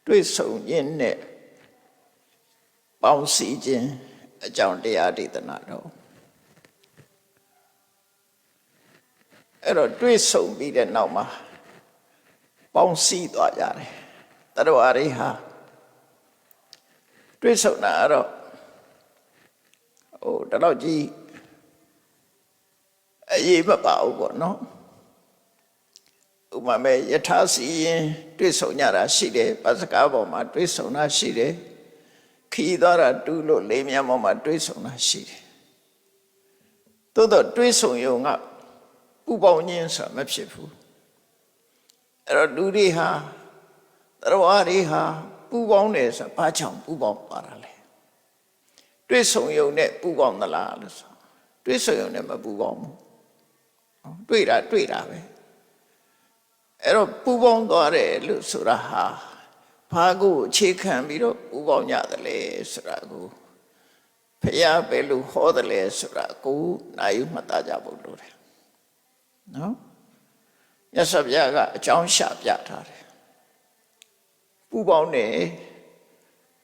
တွေ့ဆုံခြင်းနဲ့ပေါင်းစည်းခြင်းအကြောင်းတရားဒေသနာတော်အဲ့တော့တွေ့ဆုံပြီးတဲ့နောက်မှာပေါင်းစည်းသွားကြတယ်တရဝရိဟာတွေ့ဆုံတာတော့တလောက်ကြီးအရေးမပါဘူးပေါ့နော်ဥပမာယထာစီရင်တွေ့ဆုံကြတာရှိတယ်ပစကားပေါ်မှာတွေ့ဆုံတာရှိတယ်ခီးသွားတာတူလို့လေးမြတ်ပေါ်မှာတွေ့ဆုံတာရှိတယ်သို့တော့တွေ့ဆုံရုံကပူပေါင်းခြင်းဆိုတာမဖြစ်ဘူးအဲ့တော့လူတွေဟာတရဝတွေဟာပူပေါင်းတယ်ဆိုတာဘာကြောင့်ပူပေါင်းပါတာလဲတွေ့ဆုံရုံနဲ့ပူပေါင်းသလားလို့ဆိုတွေ့ဆုံရုံနဲ့မပူပေါင်းဘူးတွေ့တာပဲအဲ့တော့ပူပေါင်းသွားတယ်လို့ဆိုတာဟာဘာကိုအခြေခံပြီးတော့ပူပေါင်းရတယ်လဲဆိုတာကိုဖျားပဲလို့ဟောတယ်လဲဆိုတာကိုနာယူမှတ်သားကြဖို့လိုတယ်နော်မြတ်စွာဘုရားကအကြောင်းရှာပြထားတယ်ပူပေါင်းတယ်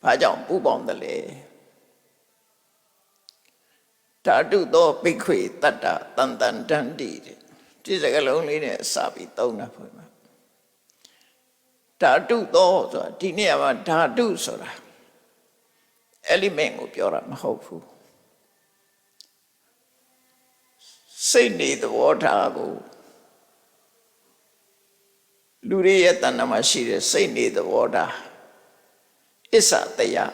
ဘာကြောင့်ပူပေါင်းတယ်လဲဓာတုသောဘိက္ခွေတတ္တတန်တန်တန္တိဒီစကားလုံးလေးနဲ့စပြီးသုံးတာဖွင့်ပါဓာတုသောဆိုတာဒီနေရာမှာဓာတုဆိုတာ element ကိုပြောတာမဟုတ်ဘူးစိတ်နေသဘောထားကိုလူတွေရဲ့တဏ္ဍာမှာရှိတဲ့စိတ်နေသဘောထားအစ္ဆတရား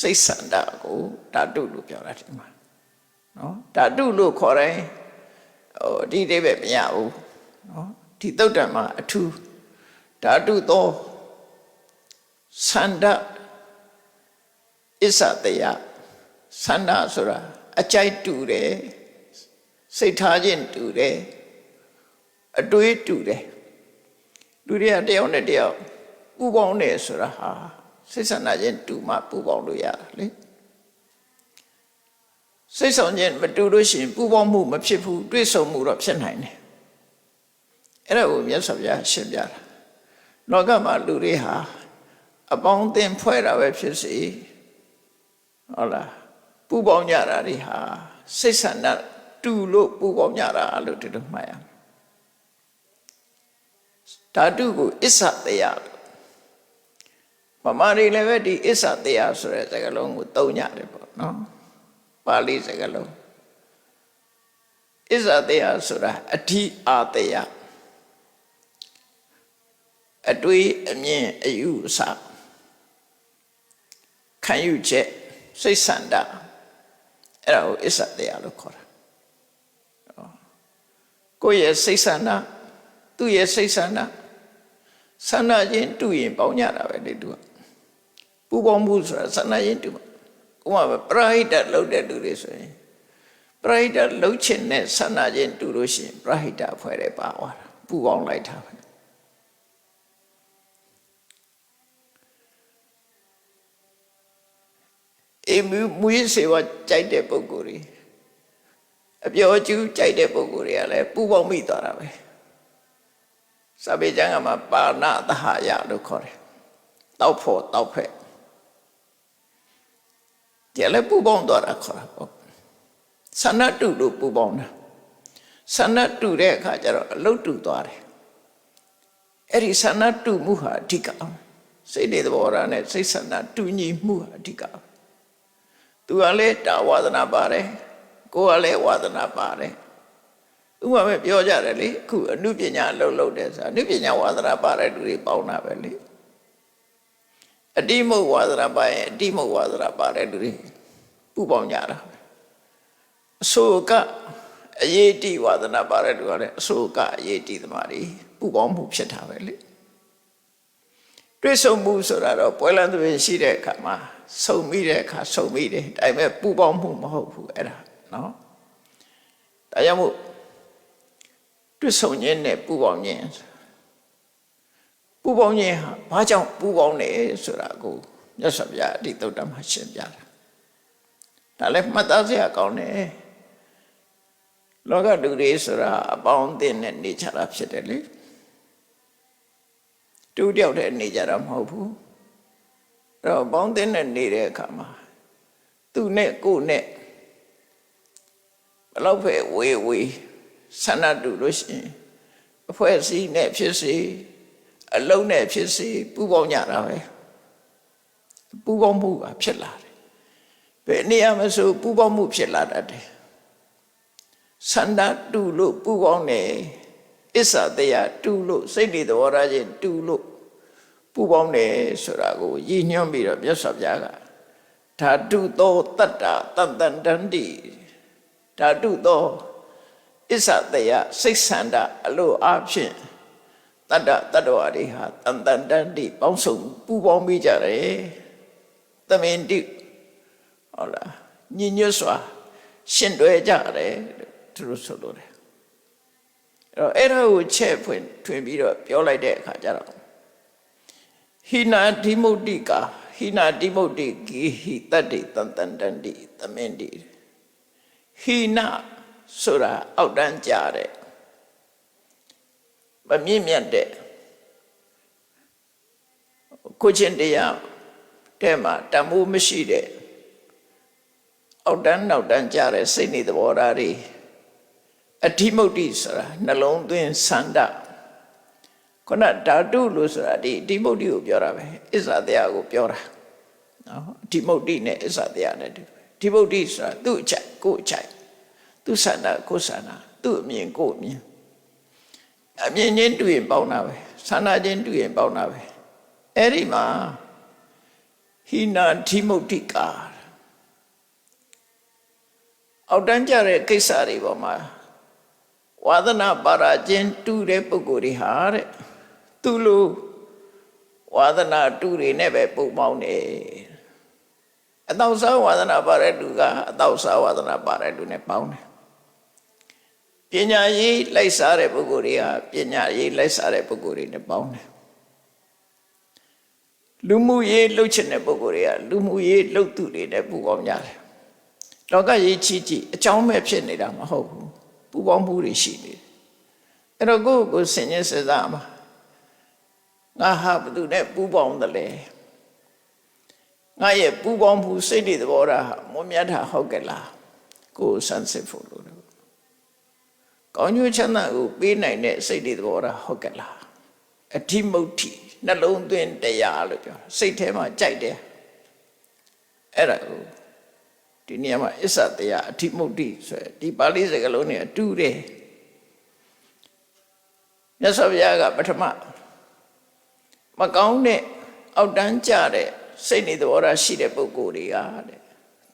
စိတ်ဆန္ဒကိုဓာတုလို့ပြောတာဒီမှာနော်ဓာတုလို့ခေါ်တယ်ဒီအိဗယ်မရဘူးနော်ဒီသုတ်တံမှာအထူးဓာတုသောဆန္ဒအစ္ဆတရားဆန္ဒဆိုတာအကြိုက်တူတယ်စိတ်ထားခြင်းတူတယ်အတွေးတူတယ်လူတွေကတယောက်နဲ့တယောက်ပူပေါင်းတယ်ဆိုတာဟာစိတ်ဆန္ဒချင်းတူမှပူပေါင်းလို့ရတာလေစိတ်ဆောင်ခြင်းမတူလို့ရှိရင်ပူပေါင်းမှုမဖြစ်ဘူးတွေ့ဆုံမှုတော့ဖြစ်နိုင်တယ်အဲ့ဒါကိုမြတ်စွာဘုရားရှင်းပြတာလောကမှာလူတွေဟာအပေါင်းအသင်းဖွဲ့တာပဲဖြစ်စေဟုတ်လားပူပေါင်းကြတာတွေဟာစိတ်ဆန္ဒတူလို့ပူပေါင်းကြတာလို့ဒီလိုမှတ်ရမယ်ဓာတုကိုအစ္ဆတရားဗမာတွေလည်းပဲဒီအစ္ဆတရားဆိုတဲ့စကားလုံးကိုသုံးကြတယ်ပေါ့နော်ပါဠိစကားလုံးအစ္ဆတရားဆိုတာအဓိအာတရားအတွေးအမြင်အယူအဆခံယူချက်စိတ်ဆန္ဒအဲ့ဒါကိုအစ္ဆတရားလို့ခေါ်တာကိုယ့်ရဲ့စိတ်ဆန္ဒသူ့ရဲ့စိတ်ဆန္ဒဆန္ဒချင်းတူရင်ပေါင်းကြတာပဲလေသူကပူပေါင်းမှုဆိုတာဆန္ဒချင်းတူမှာဥပမာပရဟိတလုပ်တဲ့လူတွေဆိုရင်ပရဟိတလုပ်ချင်တဲ့ဆန္ဒချင်းတူလို့ရှိရင်ပရဟိတအဖွဲ့တွေပါသွားတာပူပေါင်းလိုက်တာပဲမူရင်းစေဝကြိုက်တဲ့ပုဂ္ဂိုလ်တွေအပျော်ကျူးကြိုက်တဲ့ပုဂ္ဂိုလ်တွေကလည်းပူပေါင်းမိသွားတာပဲစာပေကျမ်းကမှာပါဏသဟယလို့ခေါ်တယ်တောက်ဖို့တောက်ဖက်ဒီလည်းပူပေါင်းသွားတာခေါ်တာပေါ့ဆန္ဒတူလို့ပူပေါင်းတာဆန္ဒတူတဲ့အခါကျတော့အလုပ်တူသွားတယ်အဲ့ဒီဆန္ဒတူမှုဟာအဓိကစိတ်တွေသဘောထားနဲ့စိတ်ဆန္ဒတူညီမှုဟာအဓိကသူကလည်းတာဝါဒနာပါတယ်ကိုယ်ကလည်းဝါဒနာပါတယ်ဥပမာပဲပြောကြတယ်လေအခုအနုပညာလုပ်တယ်ဆိုတာအနုပညာဝါဒနာပါတယ်လူတွေပေါင်းတာပဲလေအတိမုတ်ဝါဒနာပါရင်အတိမုတ်ဝါဒနာပါတယ်လူတွေပူပေါင်းကြတာအစိုးကအရေးတိဝါဒနာပါတယ်လူကလည်းအစိုးကအရေးတိသမားတွေပူပေါင်းမှုဖြစ်တာပဲလေတွေ့ဆုံမှုဆိုတာတော့ပွဲလန်းသွင်းရှိတဲ့အခါမှာဆုံမိတဲ့အခါဆုံမိတယ်ဒါပေမဲ့ပူပေါင်းမှုမဟုတ်ဘူးအဲ့ဒါနော်ဒါကြောင့်မို့တွေ့ဆုံခြင်းနဲ့ပူပေါင်းခြင်းဟာဘာကြောင့်ပူပေါင်းလဲဆိုတာကိုမြတ်စွာဘုရားအတိသုတ္တမှာရှင်းပြတာဒါလည်းမှတ်သားစရာကောင်းတယ်လောကလူတွေဆိုတာအပေါင်းအသင်းနဲ့နေကြတာဖြစ်တယ်လေတူတယောက်တည်းနေကြတာမဟုတ်ဘူး တော့ပေါင်းတဲ့နဲ့နေတဲ့အခါမှာသူနဲ့ကိုနဲ့ဘလောက်ပဲဝေးဆန္ဒတူလို့ရှိရင်အဖွဲ့အစည်းနဲ့ဖြစ်စေအလုံးနဲ့ဖြစ်စေပူးပေါင်းကြတာပဲပူးပေါင်းမှုကဖြစ်လာတယ်ဘယ်နေရာမှာဆိုပူးပေါင်းမှုဖြစ်လာတတ်တယ်ဆန္ဒတူလို့ပူးပေါင်းတယ်အစ္ဆတရားတူလို့စိတ်တွေသဘောထားချင်းတူလို့ပူပေါင်းတယ်ဆိုတာကိုရည်ညွှန်းပြီးတော့မြတ်စွာဘုရားကဓာတုသောတတ္တတတ္တန္တန္တိဓာတုသောအစ္ဆတရားစိတ်ဆန္ဒအလိုအဖြစ်တတ္တတတ္တဝါတွေဟာတတ္တန္တန္တိပေါင်းစုံပူပေါင်းပြီးကြတယ်သမင်တိဟုတ်လားညီညွတ်စွာရှင်တွဲကြတယ်သူတို့ဆိုလို့တယ်အဲ့ဒါကိုချက်ဖွင့်ထွင်ပြီးတော့ပြောလိုက်တဲ့အခါကျတော့ဟိနာဓိမုတ်တိကာဟိနာဓိမုတ်တိကိဟိတတ္တိတန်တန်တန္တိသမင်တိဟိနာဆိုတာအောက်တန်းကြတဲ့မမြင့်မြတ်တဲ့ကိုချင်းတရားတဲ့မှာတမိုးမရှိတဲ့အောက်တန်းနောက်တန်းကြတဲ့စိတ်နေသဘောထားတွေအဓိမုတ်တိဆိုတာနှလုံးသွင်းဆန္ဒခုနဓာတုလို့ဆိုတာဒီအဓိမုတ်တိကိုပြောတာပဲအစ္ဆတရားကိုပြောတာနော်အဓိမုတ်တိနဲ့အစ္ဆတရားနဲ့အဓိမုတ်တိဆိုတာသူ့အချိုက်ကိုယ်အချိုက်သူ့ဆန္ဒကိုယ်ဆန္ဒသူ့အမြင်ကိုယ်အမြင်အမြင်ချင်းတူရင်ပေါင်းတာပဲဆန္ဒချင်းတူရင်ပေါင်းတာပဲအဲ့ဒီမှာဟိနာဓိမုတ်တိကာအောက်တန်းကြတဲ့ကိစ္စတွေပေါ်မှာဝါဒနာပါရခြင်းတူတဲ့ပုဂ္ဂိုလ်တွေဟာတဲ့သူလိုဝါဒနာတူတွေနဲ့ပဲပုံပေါင်းတယ်အတောက်စားဝါဒနာပါတဲ့လူကအတောက်စားဝါဒနာပါတဲ့လူနဲ့ပေါင်းတယ်ပညာရေးလိုက်စားတဲ့ပုဂ္ဂိုလ်တွေဟာပညာရေးလိုက်စားတဲ့ပုဂ္ဂိုလ်တွေနဲ့ပေါင်းတယ်လူမှုရေးလှုပ်ချင်တဲ့ပုဂ္ဂိုလ်တွေကလူမှုရေးလှုပ်သူတွေနဲ့ပူပေါင်းကြတယ်လောကကြီးချီအကြောင်းမဲ့ဖြစ်နေတာမဟုတ်ဘူးပူပေါင်းမှုတွေရှိနေတယ်အဲ့တော့ကိုယ့်ကိုဆင်ញင်စေစားမှာငါဟာဘယ်သူနဲ့ပူပေါင်းတယ်လဲငါရဲ့ပူပေါင်းမှုစိတ်တွေသဘောထားဟာမွန်မြတ်တာဟုတ်ကဲ့လားကိုယ်ဆန်းစစ်ဖို့လို့ကောင်းကျိုးချမ်းသာကိုပေးနိုင်တဲ့စိတ်တွေသဘောထားဟုတ်ကဲ့လားအဓိမုတ်တိနှလုံးသွင်းတရားလို့ပြောစိတ်ထဲမှာကြိုက်တယ်အဲ့ဒါကိုဒီနေရာမှာအစ္ဆတရားအဓိမုတ်တိဆိုဒီပါဠိစကားလုံးနဲ့အတူတယ်မြတ်စွာဘုရားကပထမမကောင်းတဲ့အောက်တန်းကြတဲ့စိတ်နေသဘောထားရှိတဲ့ပုဂ္ဂိုလ်တွေကတဲ့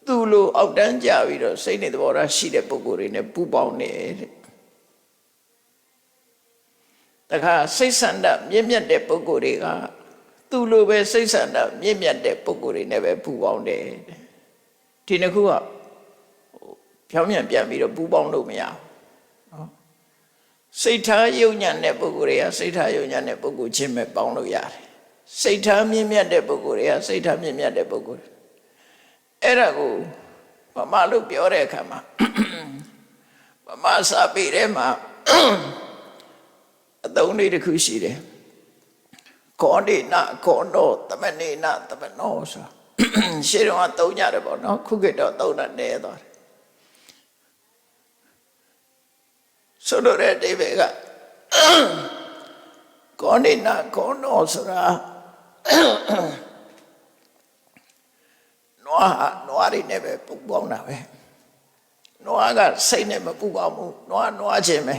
သူ့လိုအောက်တန်းကြပြီးတော့စိတ်နေသဘောထားရှိတဲ့ပုဂ္ဂိုလ်တွေနဲ့ပူပေါင်းနေတဲ့တခါစိတ်ဆန္ဒမြင့်မြတ်တဲ့ပုဂ္ဂိုလ်တွေကသူ့လိုပဲစိတ်ဆန္ဒမြင့်မြတ်တဲ့ပုဂ္ဂိုလ်တွေနဲ့ပဲပူပေါင်းတယ်ဒီနှစ်ခုကဖြောင်းပြန်ပြန်ပြီးတော့ပူပေါင်းလို့မရဘူးနော်စိတ်ထားယုံညံ့တဲ့ပုဂ္ဂိုလ်တွေကစိတ်ထားယုံညံ့တဲ့ပုဂ္ဂိုလ်ချင်းပဲပေါင်းလို့ရတယ်စိတ်ထားမြင့်မြတ်တဲ့ပုဂ္ဂိုလ်တွေကစိတ်ထားမြင့်မြတ်တဲ့ပုဂ္ဂိုလ်အဲ့ဒါကိုဗမာလို့ပြောတဲ့အခါမှာဗမာစာပေထဲမှာအသုံးလေးတစ်ခုရှိတယ်ခောဒိနခောနောသမဏေနသမနောဆိုရှေးတော့သုံးကြတယ်ပေါ့နော်ခုခေတ်တော့သုံးတာနည်းသွားတယ်ဆိုလိုတဲ့အဓိပ္ပာယ်ကခောဒိနခောနောဆိုတာနွားတွေနဲ့ပဲပူပေါင်းတာပဲနွားကစိတ်နဲ့မပူပေါင်းဘူးနွားချင်းပဲ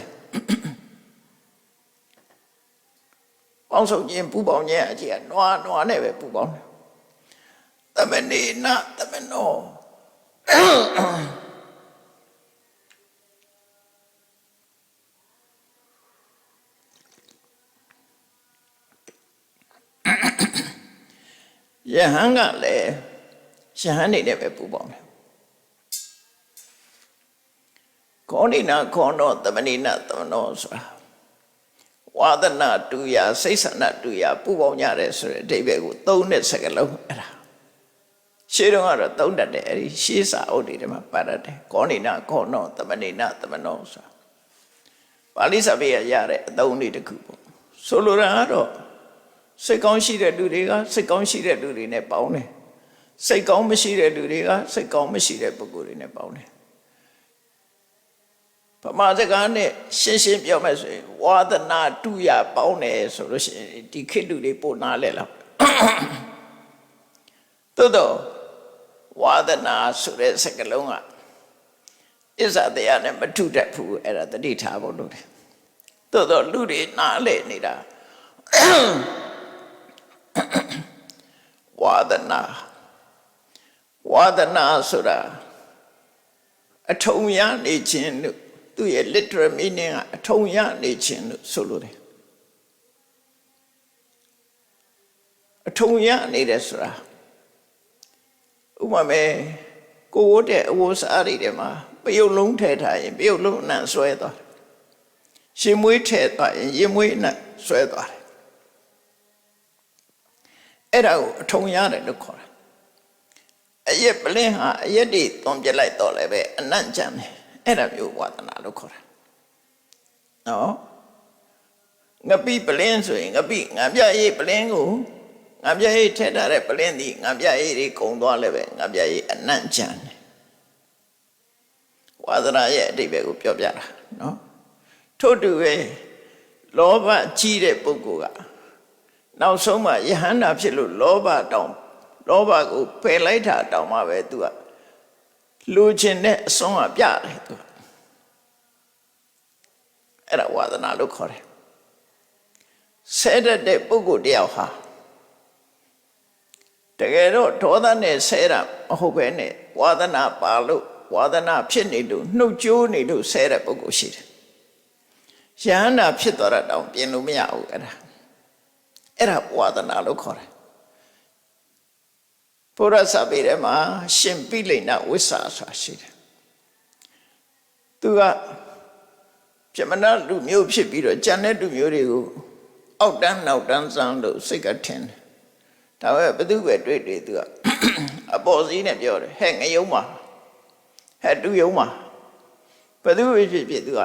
ပေါင်းစုံခြင်းပူပေါင်းခြင်းအကြည့်ကနွားနဲ့ပဲပူပေါင်းတယ်သမဏေနသမနောယဟန်ကလည်းယဟန်နေနဲ့ပဲပူပေါင်းတယ်ခောဒိနခောနောသမဏေနသမနောဆိုတာဝါဒနာတူရာစိတ်ဆန္ဒတူရာပူပေါင်းကြတယ်ဆိုတဲ့အဓိပ္ပာယ်ကိုသုံးတဲ့စကားလုံးအဲ့ဒါရှေးတုန်းကတော့သုံးတတ်တယ်အဲ့ဒီရှေးစာအုပ်တွေထဲမှာပါတတ်တယ်ခောဒိနခောနောသမဏေနသမနောဆိုတာပါဠိစာပေရရတဲ့အသုံးလေးတစ်ခုပေါ့ဆိုလိုတာကတော့ စိတ်ကောင်းရှိတဲ့လူတွေကစိတ်ကောင်းရှိတဲ့လူတွေနဲ့ပေါင်းတယ်စိတ်ကောင်းမရှိတဲ့လူတွေကစိတ်ကောင်းမရှိတဲ့ပုဂ္ဂိုလ်တွေနဲ့ပေါင်းတယ်ဗမာစကားနဲ့ရှင်းရှင်းပြောမယ်ဆိုရင်ဝါဒနာတူရပေါင်းတယ်ဆိုလို့ရှိရင်ဒီခေတ်လူတွေပို့နာလဲလောက်သို့တော့ဝါဒနာဆိုတဲ့စကားလုံးကအစ္ဆတရားနဲ့မထုတတ်ဘူးအဲ့ဒါတတိထားဖို့လုပ်တယ်သို့တော့လူတွေနားလဲနေတာဝါဒနာဆိုတာအထုံရနေခြင်းလို့သူရဲ့ literal meaning ကအထုံရနေခြင်းလို့ဆိုလိုတယ်အထုံရနေတယ်ဆိုတာဥပမာကိုဝတ်တဲ့အဝတ်စားတွေထဲမှာပယုတ်လုံးထည့်ထားရင်ပယုတ်လုံးအနံ့ဆွဲသွားတယ်ရင်မွေးထည့်သွားရင်ရင်မွေးအနံ့ဆွဲသွားတယ်အဲ့ဒါကိုအထုံရတယ်လို့ခေါ်တာအရက်ပလင်းဟာအရက်တွေသွန်ပြလိုက်တော့လည်းပဲအနံ့ကြမ်းတယ်အဲ့ဒါမျိုးဝါဒနာလို့ခေါ်တာနော်ငပိပလင်းဆိုရင်ငပိငံပြရေးပလင်းကိုငံပြရေးထည့်ထားတဲ့ပလင်းဒီငံပြရေးတွေကုံသွားလည်းပဲငံပြရေးအနံ့ကြမ်းတယ်ဝါဒနာရဲ့အဓိပ္ပာယ်ကိုပြောပြတာနော်ထို့တူပဲလောဘကြီးတဲ့ပုဂ္ဂိုလ်ကနောက်ဆုံးမှယဟန္တာဖြစ်လို့လောဘကိုပယ်လိုက်တာတောင်မှပဲသူကလူချင်းနဲ့အစွန်းကပြတယ်သူအဲ့ဒါဝါဒနာလို့ခေါ်တယ်ဆဲတတ်တဲ့ပုဂ္ဂိုလ်တယောက်ဟာတကယ်တော့ဒေါသနဲ့ဆဲတာမဟုတ်ပဲနဲ့ဝါဒနာပါလို့ဝါဒနာဖြစ်နေလို့နှုတ်ကြိုးနေလို့ဆဲတဲ့ပုဂ္ဂိုလ်ရှိတယ်ယဟန္တာဖြစ်သွားတာတောင်ပြင်လို့မရဘူးအဲ့ဒါဝါဒနာလို့ခေါ်တယ်ဘုရားစာပေထဲမှာရှင်ပိလိန်နဝိဆာဆိုတာရှိတယ်သူကပြမနာလူမျိုးဖြစ်ပြီးတော့ကျန်တဲ့လူမျိုးတွေကိုအောက်တန်းနောက်တန်းစမ်းလို့စိတ်ကထင်တယ်ဒါပဲဘသူပဲတွေ့သူကအပေါ်စီးနဲ့ပြောတယ်ဟဲ့ငရုံးမှာဟဲ့တူယုံမှာဘသူပဲဖြစ်သူက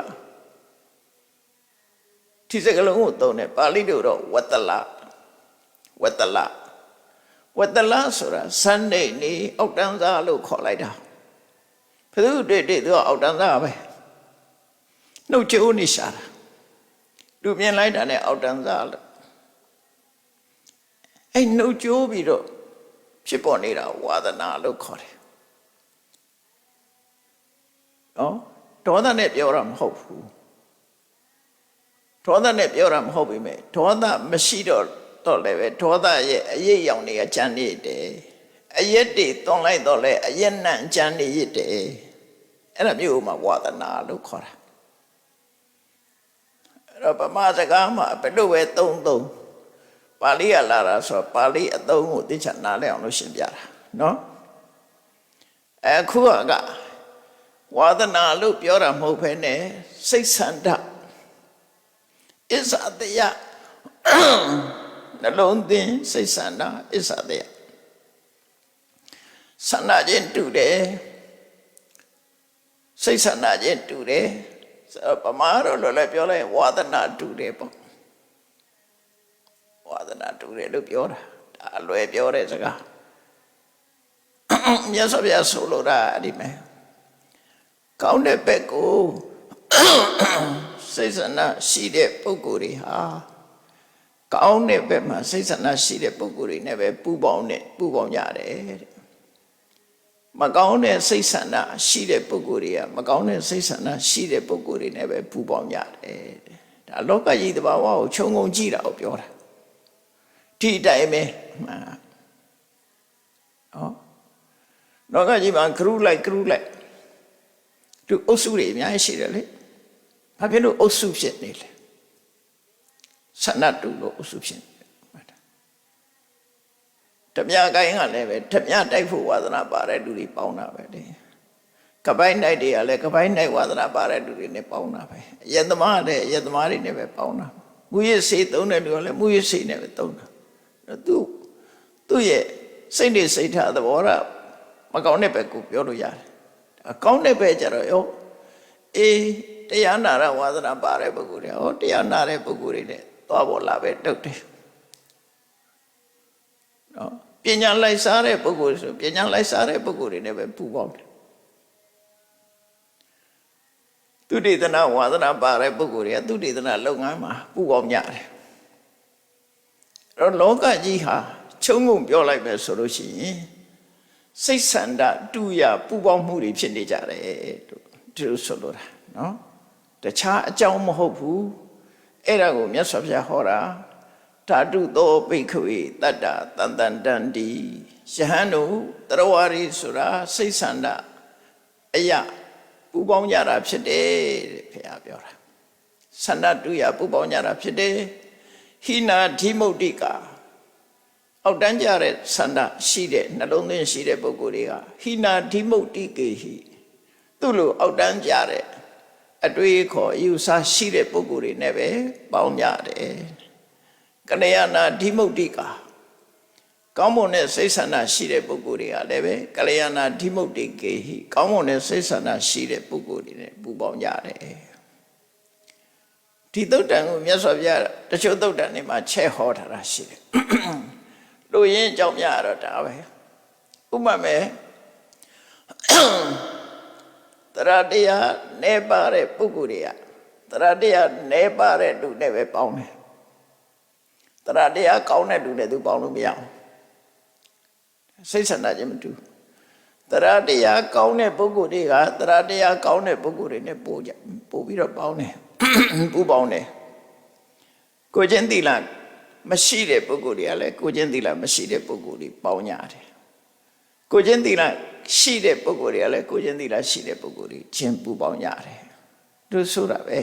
ဒီစကားလုံးကိုသုံးတယ်ပါဠိလိုတော့ဝတ္တလဆိုတာဇန်နေနေအောက်တန်းစားလို့ခေါ်လိုက်တာဘယ်သူတွေ့သူကအောက်တန်းစားပဲနှုတ်ချိုးနေရှာတာလူမြင်လိုက်တာနဲ့အောက်တန်းစားလို့အဲ့နှုတ်ချိုးပြီးတော့ဖြစ်ပေါ်နေတာဝါဒနာလို့ခေါ်တယ်နော်ဒေါသနဲ့ပြောတာမဟုတ်ဘူးဒေါသနဲ့ပြောတာမဟုတ်ပေမဲ့ဒေါသမရှိတော့လည်းပဲဒေါသရဲ့အရိပ်ရောင်တွေကကြမ်းနေတယ်အရက်တွေသွန်လိုက်တော့လဲအရက်နံ့ကြမ်းနေရတဲ့အဲ့ဒါမျိုးမှာဝါဒနာလို့ခေါ်တာအဲ့တော့ဗမာစကားမှာဘယ်လိုပဲသုံးပါဠိကလာတာဆိုပါဠိအသုံးကိုသိချင်နားလည်အောင်လို့ရှင်းပြတာနော်အခုကဝါဒနာလို့ပြောတာမဟုတ်ဘဲနဲ့စိတ်ဆန္ဒအစ္ဆတယနှလုံးသွင်းစိတ်ဆန္ဒအစ္ဆတယဆန္ဒချင်းတူတယ်စိတ်ဆန္ဒချင်းတူတယ်ဗမာတော့လည်းပြောလိုက်ဝါဒနာတူတယ်ပေါ့ဝါဒနာတူတယ်လို့ပြောတာဒါအလွယ်ပြောတဲ့စကားမြတ်စွာဘုရားဆိုလိုတာအဲ့ဒီမဲ့ကောင်းတဲ့ဘက်ကိုစိတ်ဆန္ဒရှိတဲ့ပုဂ္ဂိုလ်တွေဟာကောင်းတဲ့ဘက်မှာစိတ်ဆန္ဒရှိတဲ့ပုဂ္ဂိုလ်တွေနဲ့ပဲပူပေါင်းကြတယ်တဲ့မကောင်းတဲ့စိတ်ဆန္ဒရှိတဲ့ပုဂ္ဂိုလ်တွေကမကောင်းတဲ့စိတ်ဆန္ဒရှိတဲ့ပုဂ္ဂိုလ်တွေနဲ့ပဲပူပေါင်းကြတယ်ဒါလောကကြီးတဘာဝကိုခြုံငုံကြည့်တာကိုပြောတာဒီအတိုင်းပဲနော်လောကကြီးမှာဂရုလိုက်သူအုပ်စုတွေအများကြီးရှိတယ်လေဘာဖြစ်လို့အုပ်စုဖြစ်နေလဲဆန္ဒတူလို့အုပ်စုဖြစ်နေဓမြကိုင်းကလည်းပဲဓမြတိုက်ဖို့ဝါသနာပါတဲ့လူတွေပေါင်းတာပဲလေကပိုင်းနိုင်တွေကလည်းကပိုင်းနိုင်ဝါသနာပါတဲ့လူတွေနဲ့ပေါင်းတာပဲယတမတဲ့ယတမတွေနဲ့ပဲပေါင်းတာမူရစေသုံးတဲ့လူကလည်းမူရစေနဲ့ပဲသုံးတာသူ့ရဲ့စိတ်နေစိတ်ထားသဘောထားမကောင်းတဲ့ဘက်ကိုပြောလို့ရတယ်အကောင်းတဲ့ဘက်ကျတော့ရောတရားနာရဝါသနာပါတဲ့ပုဂ္ဂိုလ်တွေတရားနာတဲ့ပုဂ္ဂိုလ်တွေနဲ့သွားပေါ်လာပဲတုတ်တယ် ပညာလိုက်စားတဲ့ပုဂ္ဂိုလ်ဆိုပညာလိုက်စားတဲ့ပုဂ္ဂိုလ်တွေနဲ့ပဲပူပေါင်းတယ်သူတေသနာဝါသနာပါတဲ့ပုဂ္ဂိုလ်တွေကသူတေသနာလုပ်ငန်းမှာပူပေါင်းကြတယ်အဲ့တော့လောကကြီးဟာချုံငုံပြောလိုက်မယ်ဆိုလို့ရှိရင်စိတ်ဆန္ဒတူရပူပေါင်းမှုတွေဖြစ်နေကြတယ်လို့ဒီလိုဆိုလိုတာနော်တခြားအကြောင်းမဟုတ်ဘူးအဲ့ဒါကိုမြတ်စွာဘုရားဟောတာဓာတုသောဘိက္ခဝေတတ္တတန်တန်တန်တိယဟန်တို့တရဝရီဆိုတာစိတ်ဆန္ဒအရာပူပေါင်းကြတာဖြစ်တယ်တဲ့ဘုရားပြောတာဆန္ဒတူရပူပေါင်းကြတာဖြစ်တယ်ဟိနာဓိမုတ်တိကာအောက်တန်းကြတဲ့ဆန္ဒရှိတဲ့နှလုံးသွင်းရှိတဲ့ပုဂ္ဂိုလ်တွေကဟိနာဓိမုတ်တိကေဟိသူ့လိုအောက်တန်းကြတဲ့အတွေ့အခေါ်အယူဆရှိတဲ့ပုဂ္ဂိုလ်တွေနဲ့ပဲပေါင်းကြတယ်ကလျာဏဓိမုတ်တိကာကောင်းမွန်တဲ့စိတ်ဆန္ဒရှိတဲ့ပုဂ္ဂိုလ်တွေကလည်းပဲကလျာဏဓိမုတ်တိကေဟိကောင်းမွန်တဲ့စိတ်ဆန္ဒရှိတဲ့ပုဂ္ဂိုလ်တွေနဲ့ပူပေါင်းကြတယ်ဒီသုတ်တံကိုမြတ်စွာဘုရားတချို့သုတ်တံတွေမှာချက်ဟောထားတာရှိတယ်လူရင်းအကြောင်းများတော့ဒါပဲဥပမာမဲ့တရတရားနေပါတဲ့ပုဂ္ဂိုလ်တွေကတရတရားနေပါတဲ့လူနဲ့ပဲပေါင်းတယ်တရတရားကောင်းတဲ့လူနဲ့သူပေါင်းလို့မရဘူးစိတ်ဆန္ဒချင်းမတူတရတရားကောင်းတဲ့ပုဂ္ဂိုလ်တွေကတရတရားကောင်းတဲ့ပုဂ္ဂိုလ်တွေနဲ့ပို့ပြီးတော့ပေါင်းတယ်ပူပေါင်းတယ်ကိုချင်းသီလမရှိတဲ့ပုဂ္ဂိုလ်တွေကလည်းကိုချင်းသီလမရှိတဲ့ပုဂ္ဂိုလ်တွေပေါင်းကြတယ်ကိုချင်းသီလရှိတဲ့ပုဂ္ဂိုလ်တွေကလည်းကိုချင်းသီလရှိတဲ့ပုဂ္ဂိုလ်တွေချင်းပူပေါင်းကြတယ်သူဆိုတာပဲ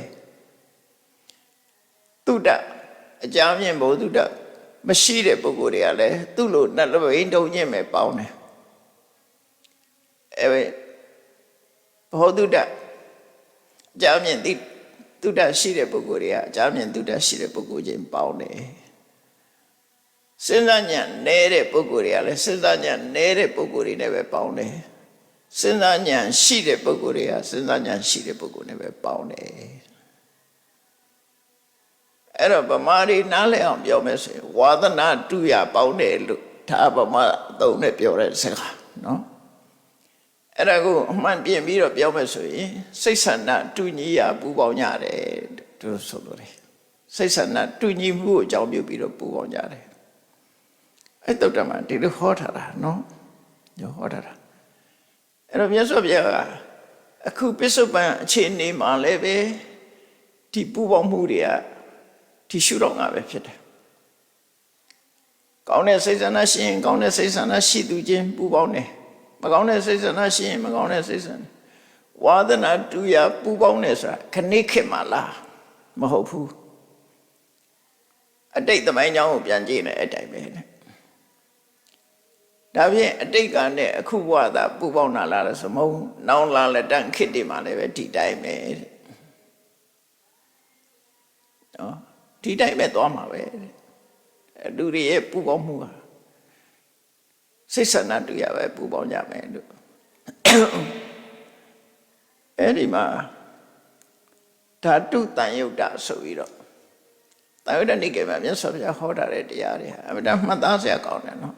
တုဒ္ဒအကြမ်းမြင့်ဘုဒ္ဓမရှိတဲ့ပုဂ္ဂိုလ်တွေကလည်းသူ့လိုနှလုံးတုံညင့်ပဲပေါင်းတယ်ဘုဒ္ဓအကြမ်းမြင့်တုဒ္ဒရှိတဲ့ပုဂ္ဂိုလ်တွေကအကြမ်းမြင့်တုဒ္ဒရှိတဲ့ပုဂ္ဂိုလ်ချင်းပေါင်းတယ်စဉ်းစားဉာဏ်နည်းတဲ့ပုဂ္ဂိုလ်တွေကလည်းစဉ်းစားဉာဏ်နည်းတဲ့ပုဂ္ဂိုလ်တွေနဲ့ပဲပေါင်းတယ်စဉ်းစားဉာဏ်ရှိတဲ့ပုဂ္ဂိုလ်တွေကစဉ်းစားဉာဏ်ရှိတဲ့ပုဂ္ဂိုလ်နဲ့ပဲပေါင်းတယ်အဲ့တော့ဗမာတွေနားလည်အောင်ပြောမယ်ဆိုရင်ဝါသနာတူရပေါင်းတယ်လို့ဒါဗမာသုံးနဲ့ပြောတဲ့စကားနော်အဲ့ဒါကိုအမှန်ပြင်ပြီးတော့ပြောမယ်ဆိုရင်စိတ်ဆန္ဒတူညီရပူပေါင်းကြတယ်သူဆိုလို့တယ်စိတ်ဆန္ဒတူညီမှုကိုအကြောင်းပြုပြီးတော့ပူပေါင်းကြတယ်အဲ့တုတ်တမှာဒီလိုဟောထားတာနော်ညဟောထားတာအဲ့တော့မြတ်စွာဘုရားကအခုပစ္စုပန်အခြေအနေမှာလည်းပဲဒီပူပေါင်းမှုတွေကဒီရှုတော့ငါပဲဖြစ်တယ်ကောင်းတဲ့စိတ်ဆန္ဒရှိရင်ကောင်းတဲ့စိတ်ဆန္ဒရှိသူချင်းပူပေါင်းတယ်မကောင်းတဲ့စိတ်ဆန္ဒရှိရင်မကောင်းတဲ့စိတ်ဆန္ဒဝါဒနာတူရပူပေါင်းတယ်ဆိုတာခဏခေတ်မှလားမဟုတ်ဘူးအတိတ်သမိုင်းကြောင်းကိုပြန်ကြည့်နေအဲ့တိုင်းပဲဒါဖြင့်အတိတ်ကနဲ့အခုဘဝသာပူပေါင်းတာလားဆိုမဟုတ်နောင်လာလက်တန်းခေတ်တွေမှာလည်းပဲဒီတိုင်းပဲနော်ဒီတိုင်းပဲသွားမှာပဲလူတွေရဲ့ပူပေါင်းမှုဟာစိတ်ဆန္ဒတူရပဲပူပေါင်းကြမယ်လို့အဲ့ဒီမှာဓာတုတန်ယုတ်တာဆိုပြီးတော့တန်ယုတ်တနိကေမှာမြတ်စွာဘုရားဟောထားတဲ့တရားတွေဟာအမှန်တမ်းမှတ်သားစရာကောင်းတယ်နော်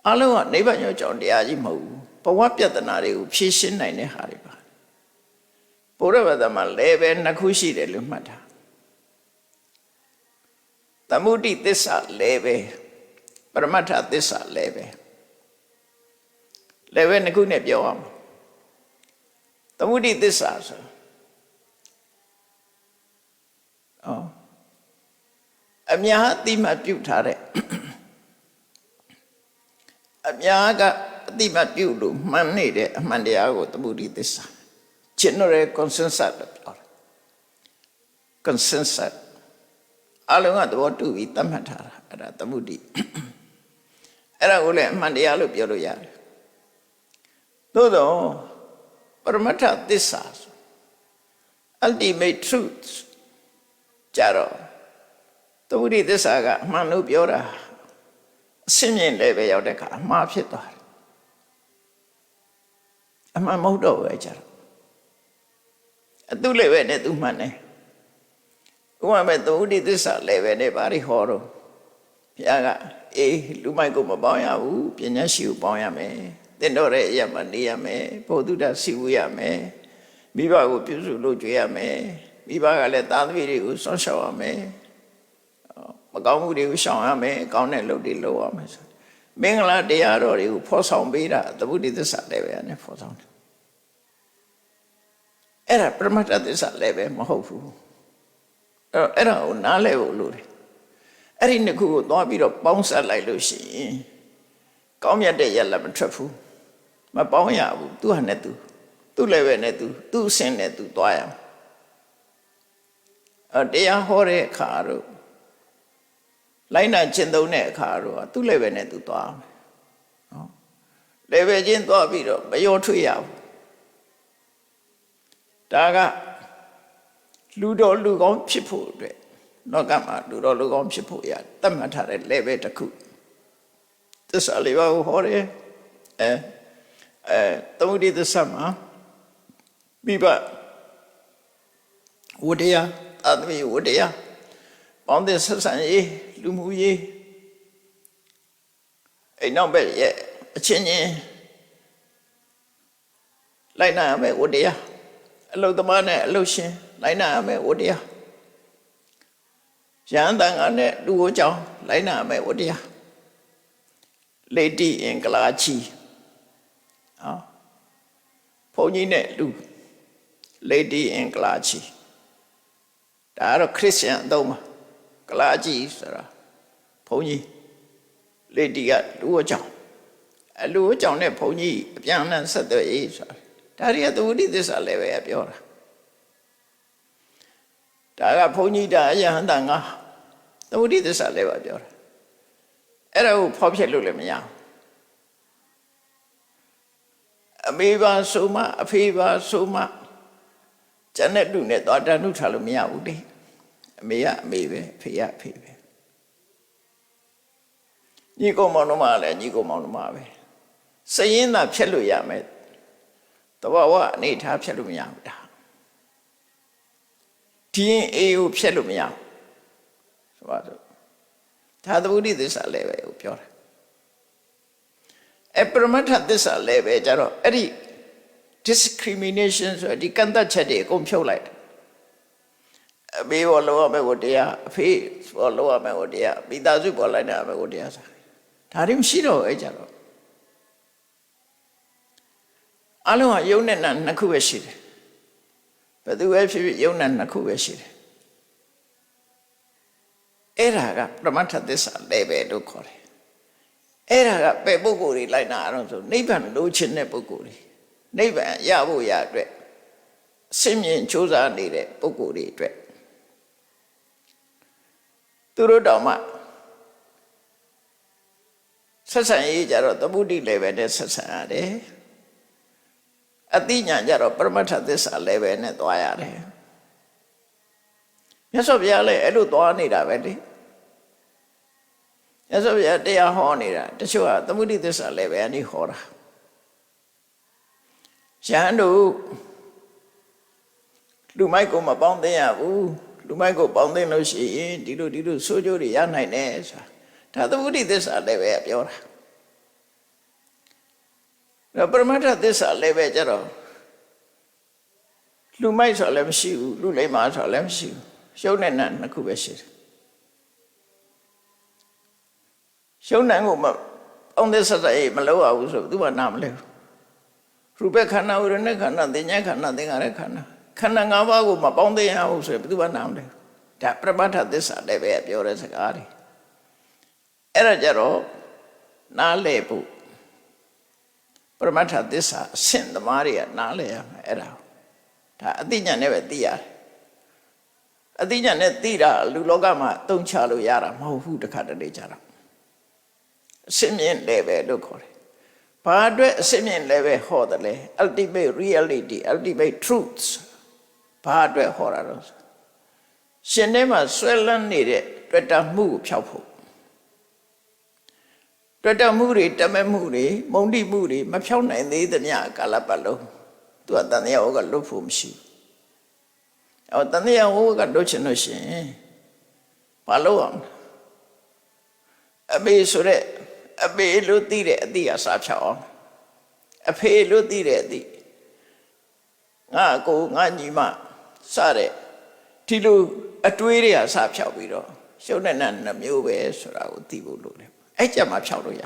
အလုံးကနိဗ္ဗာန်ရောက်ကြောင်းတရားကြီးမဟုတ်ဘူးဘဝပြဿနာတွေကိုဖြေရှင်းနိုင်တဲ့ဟာတွေပါဘုရားဘာသာမှာလည်းပဲနှစ်ခုရှိတယ်လို့မှတ်တာသမုဒိသစ္စာလည်းပဲပရမတ္ထသစ္စာလည်းပဲနှစ်ခုနဲ့ပြောအောင်သမုဒိသစ္စာဆိုအများအတိမပြုတ်ထားတဲ့အများကအတိမပြုတ်လို့မှန်နေတဲ့အမှန်တရားကိုသမုဒိသစ္စာgeneral consensus လို့ပြောတာ consensus အလုံးကသဘောတူပြီးသတ်မှတ်ထားတာအဲ့ဒါသမုဒိအဲ့ဒါကိုလည်းအမှန်တရားလို့ပြောလို့ရတယ်သို့တော့ပရမတ္ထသစ္စာ ultimate truth ကြတော့သမုဒိသစ္စာကအမှန်လို့ပြောတာအစင်းမြင့်လည်းပဲရောက်တဲ့အခါအမှားဖြစ်သွားတယ်အမှန်မဟုတ်တော့ဘူးကြတော့အတုလည်းပဲနဲ့သူမှန်တယ်ဥပမာမဲ့သမုဒိသစ္စာလည်းပဲနဲ့ဘာတွေဟောတော့ ဘုရားကအေးလူမိုက်ကိုမပေါင်းရဘူးပညာရှိကိုပေါင်းရမယ်သင်တော်တဲ့အရာမှနေရမယ်ဘုဒ္ဓတာစီဝရမယ်မိဘကိုပြုစုလို့ကြွေးရမယ်မိဘကလည်းသားသမီးတွေကိုစောင့်ရှောက်ရမယ်မကောင်းမှုတွေကိုရှောင်ရမယ်ကောင်းတဲ့လုပ်တွေလုပ်ရမယ်ဆိုမင်္ဂလာတရားတော်တွေကိုဖော်ဆောင်ပေးတာသမုဒိသစ္စာလည်းပဲနဲ့ဖော်ဆောင်တယ်အဲ့ဒါပရမတ္ထသစ္စာလည်းပဲမဟုတ်ဘူးအဲ့ဒါကိုနားလည်ဖို့လိုတယ်အဲ့ဒီနှစ်ခုကိုသွားပြီးတော့ပေါင်းစပ်လိုက်လို့ရှိရင်ကောင်းမြတ်တဲ့ရလဒ်မထွက်ဘူးမပေါင်းရဘူးသူဟာနဲ့သူလည်းပဲနဲ့သူအဆင့်နဲ့သူသွားရအောင်တရားဟောတဲ့အခါတော့လိုက်နာကျင့်သုံးတဲ့အခါတော့သူလည်းပဲနဲ့သူသွားမယ်နော်လည်းပဲချင်းသွားပြီးတော့မရောထွေးရဘူးဒါကလူတော်လူကောင်းဖြစ်ဖို့အတွက်လောကမှာလူတော်လူကောင်းဖြစ်ဖို့ရတတ်မှတ်ထားတဲ့ level တစ်ခုသစ္စာလေးပါးကိုဟောတယ်သမုဒိသစ္စာမှာမိဘဝတ္တရားအတ္တဝတ္တရားပေါင်းတဲ့ဆက်ဆံရေးလူမှုရေးအဲ့နောက်ပဲရဲ့အချင်းချင်းလိုက်နာရမယ်ဝတ္တရားအလုသမားနဲ့အလုရှင်လိုက်နာရမယ်ဝတ္တရားရဟန်းတန်ခါနဲ့လူကိုကြောင်းလိုက်နာရမယ်ဝတ္တရားလေတိအင်္ဂလာချီဘုန်းကြီးနဲ့လူလေတိအင်္ဂလာချီဒါကတော့ခရစ်ယာန်အသုံးပါကလာချီဆိုတာဘုန်းကြီးလေတိကလူကိုကြောင်းလူကိုကြောင်းနဲ့ဘုန်းကြီးအပြန်အလှန်ဆက်သွယ်ရေးဆိုတာဒါတွေကသမုဒိသစ္စာလည်းပဲပြောတာဒါကဘုန်းကြီးဒါအယဟန္တာငါသမုဒိသစ္စာလည်းပဲပြောတာအဲ့ဒါကိုဖောက်ဖျက်လို့လည်းမရဘူးအမေပါဆိုမှအဖေပါဆိုမှကျန်တဲ့လူနဲ့သွားတန်ထုထားလို့မရဘူးလေအမေကအမေပဲအဖေကအဖေပဲညီကောင်မောင်တို့မှလည်းညီကောင်မောင်တို့မှပဲစရင်သာဖြတ်လို့ရမယ်တဘာဝအနေထားဖြတ်လို့မရဘူးဒါဒီရင်အေကိုဖြတ်လို့မရဘူးဆိုပါတော့ဒါသမုဒိသစ္စာလည်းပဲကိုပြောတာအပရမတ္ထသစ္စာလည်းပဲကြတော့အဲ့ဒီ discrimination ဆိုဒီကန့်သတ်ချက်တွေအကုန်ဖြုတ်လိုက်တယ်အမေဘောလောရမယ်ကိုတရားအဖေဘောလောရမယ်ကိုတရားမိသားစုပေါ်လိုက်တာမယ်ကိုတရားစားဒါတွေမရှိတော့အဲ့ကြတော့အလုံးကယုံနဲ့နာနှစ်ခုပဲရှိတယ်ဘယ်သူပဲဖြစ်ဖြစ်ယုံနဲ့နှစ်ခုပဲရှိတယ်အဲ့ဒါကပရမတ္ထသစ္စာလည်းပဲလို့ခေါ်တယ်အဲ့ဒါကပဲပုဂ္ဂိုလ်တွေလိုက်နာအောင်ဆိုနိဗ္ဗာန်လိုချင်တဲ့ပုဂ္ဂိုလ်တွေနိဗ္ဗာန်ရဖို့ရအတွက်အစဉ်မြင်ကြိုးစားနေတဲ့ပုဂ္ဂိုလ်တွေအတွက်သူတို့တောင်မှဆက်ဆံရေးကြတော့သမုဒိလည်းပဲနဲ့ဆက်ဆံရတယ်အတိညာကြတော့ပရမတ္ထသစ္စာလည်းပဲနဲ့သွားရတယ်မြတ်စွာဘုရားလည်းအဲ့လိုသွားနေတာပဲလေမြတ်စွာဘုရားတရားဟောနေတာတချို့ကသမုဒိသစ္စာလည်းပဲအနေဟောတာရဟန်းတို့လူမိုက်ကိုမပေါင်းသိရဘူးလူမိုက်ကိုပေါင်းသိလို့ရှိရင်ဒီလိုဆိုးကျိုးတွေရနိုင်တယ်ဆိုတာဒါသမုဒိသစ္စာလည်းပဲပြောတာပရမတ္ထသစ္စာလည်းပဲကြတော့လူမိုက်ဆိုလည်းမရှိဘူးလူလိမ္မာဆိုလည်းမရှိဘူးရှုံးတဲ့နတ်နှစ်ခုပဲရှိတယ်ရှုံးတဲ့ကိုမအောင်တဲ့စစအေးမလောက်ရဘူးဆိုသူကနားမလဲဘူးရူပခန္ဓာဝိရဏခန္ဓာသင်္ညာခန္ဓာသင်္ခါရခန္ဓာခန္ဓာ၅ပါးကိုမပေါင်းသိရဘူးဆိုရင်ဘယ်သူမှနားမလဲဘူးဒါပရမတ္ထသစ္စာလည်းပဲပြောတဲ့စကားတွေအဲ့ဒါကြတော့နားလဲဖို့ပရမတ္ထသစ္စာအဆင့်သမားတွေကနားလဲရမယ်အဲ့ဒါဒါအသိဉာဏ်နဲ့ပဲသိရတယ်အသိဉာဏ်နဲ့သိတာလူလောကမှာအသုံးချလို့ရတာမဟုတ်ဘူးတခါတလေကြတော့အစစ်မြင့်လည်းပဲလို့ခေါ်တယ်ဘာအတွက်အစစ်မြင့်လည်းပဲဟောတယ်လဲ ultimate reality ultimate truths ဘာအတွက်ဟောတာတော့ရှင်ထဲမှာဆွဲလန်းနေတဲ့တွေ့တာမှုကိုဖျောက်ဖို့တွေ့တာမှုတွေတမဲမှုတွေမုန်တိမှုတွေမဖျောက်နိုင်သေးသမျှကာလပတ်လုံးသူကတန်တရားဟောကလွတ်ဖို့မရှိဘူးတန်တရားဟောကလွတ်ချင်လို့ရှိရင်ဘာလုပ်အောင် အမေဆိုတဲ့အမေလို့သိတဲ့အသည့်အစားဖြောက်အောင်အဖေလို့သိတဲ့အသည့်ငါကိုငါညီမစတဲ့ဒီလိုအတွေးတွေကစားဖြောက်ပြီးတော့ရှုပ်တဲ့နှမျိုးပဲဆိုတာကိုသိဖို့လိုတယ်အဲ့ကြမှာဖြောက်လို့ရ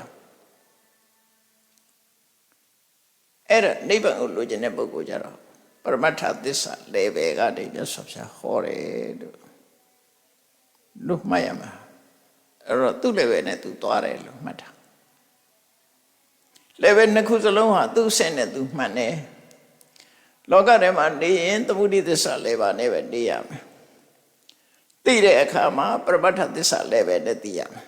အဲ့ဒါနိဗ္ဗာန်ကိုလိုချင်တဲ့ပုဂ္ဂိုလ်ကြတော့ပရမတ္ထသစ္စာ level ကနေမြတ်စွာဘုရားဟောတယ်လို့မှတ်ရမှာအဲ့တော့သူ့ level နဲ့သူသွားတယ်လို့မှတ်တာ level နှစ်ခုစလုံးဟာသူ့အဆင့်နဲ့သူမှန်တယ်လောကထဲမှာနေရင်သမုဒိသစ္စာ level နဲ့ပဲနေရမယ်သိတဲ့အခါမှာပရမတ္ထသစ္စာ level နဲ့သိရမယ်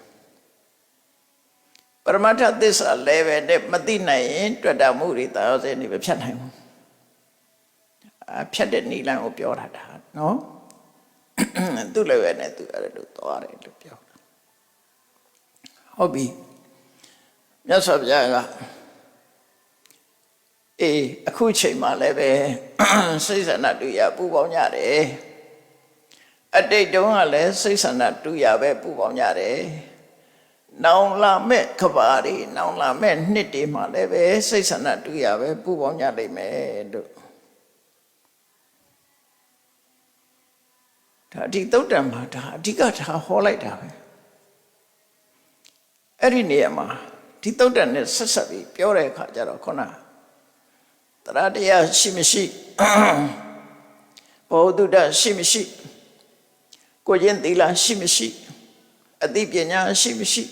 ပရမတ္ထသစ္စာ level နဲ့မသိနိုင်ရင်တွေ့တာမှုတွေတာယောဇဉ်တွေမဖြတ်နိုင်ဘူးဖြတ်တဲ့နိလန်ကိုပြောတာဒါနော်သူ့ level နဲ့သူအဲ့လိုသွားတယ်လို့ပြောတာဟုတ်ပြီမြတ်စွာဘုရားကအခုချိန်မှလည်းပဲစိတ်ဆန္ဒတူရပူပေါင်းကြတယ်အတိတ်တုန်းကလည်းစိတ်ဆန္ဒတူရပဲပူပေါင်းကြတယ်နောင်လာမဲ့ခဘာတွေနောင်လာမဲ့နှစ်တွေမှလည်းပဲစိတ်ဆန္ဒတူရပဲပူပေါင်းကြလိမ့်မယ်လို့ဒါဒီသုတ်တံမှာဒါအဓိကထားဟောလိုက်တာပဲအဲ့ဒီနေရာမှာဒီသုတ်တံနဲ့ဆက်ဆက်ပြီးပြောတဲ့အခါကျတော့ခုနတရားတရားရှိမရှိဘောဓုတ္တရှိမရှိကိုကျင့်သီလရှိမရှိအသိပညာရှိမရှိ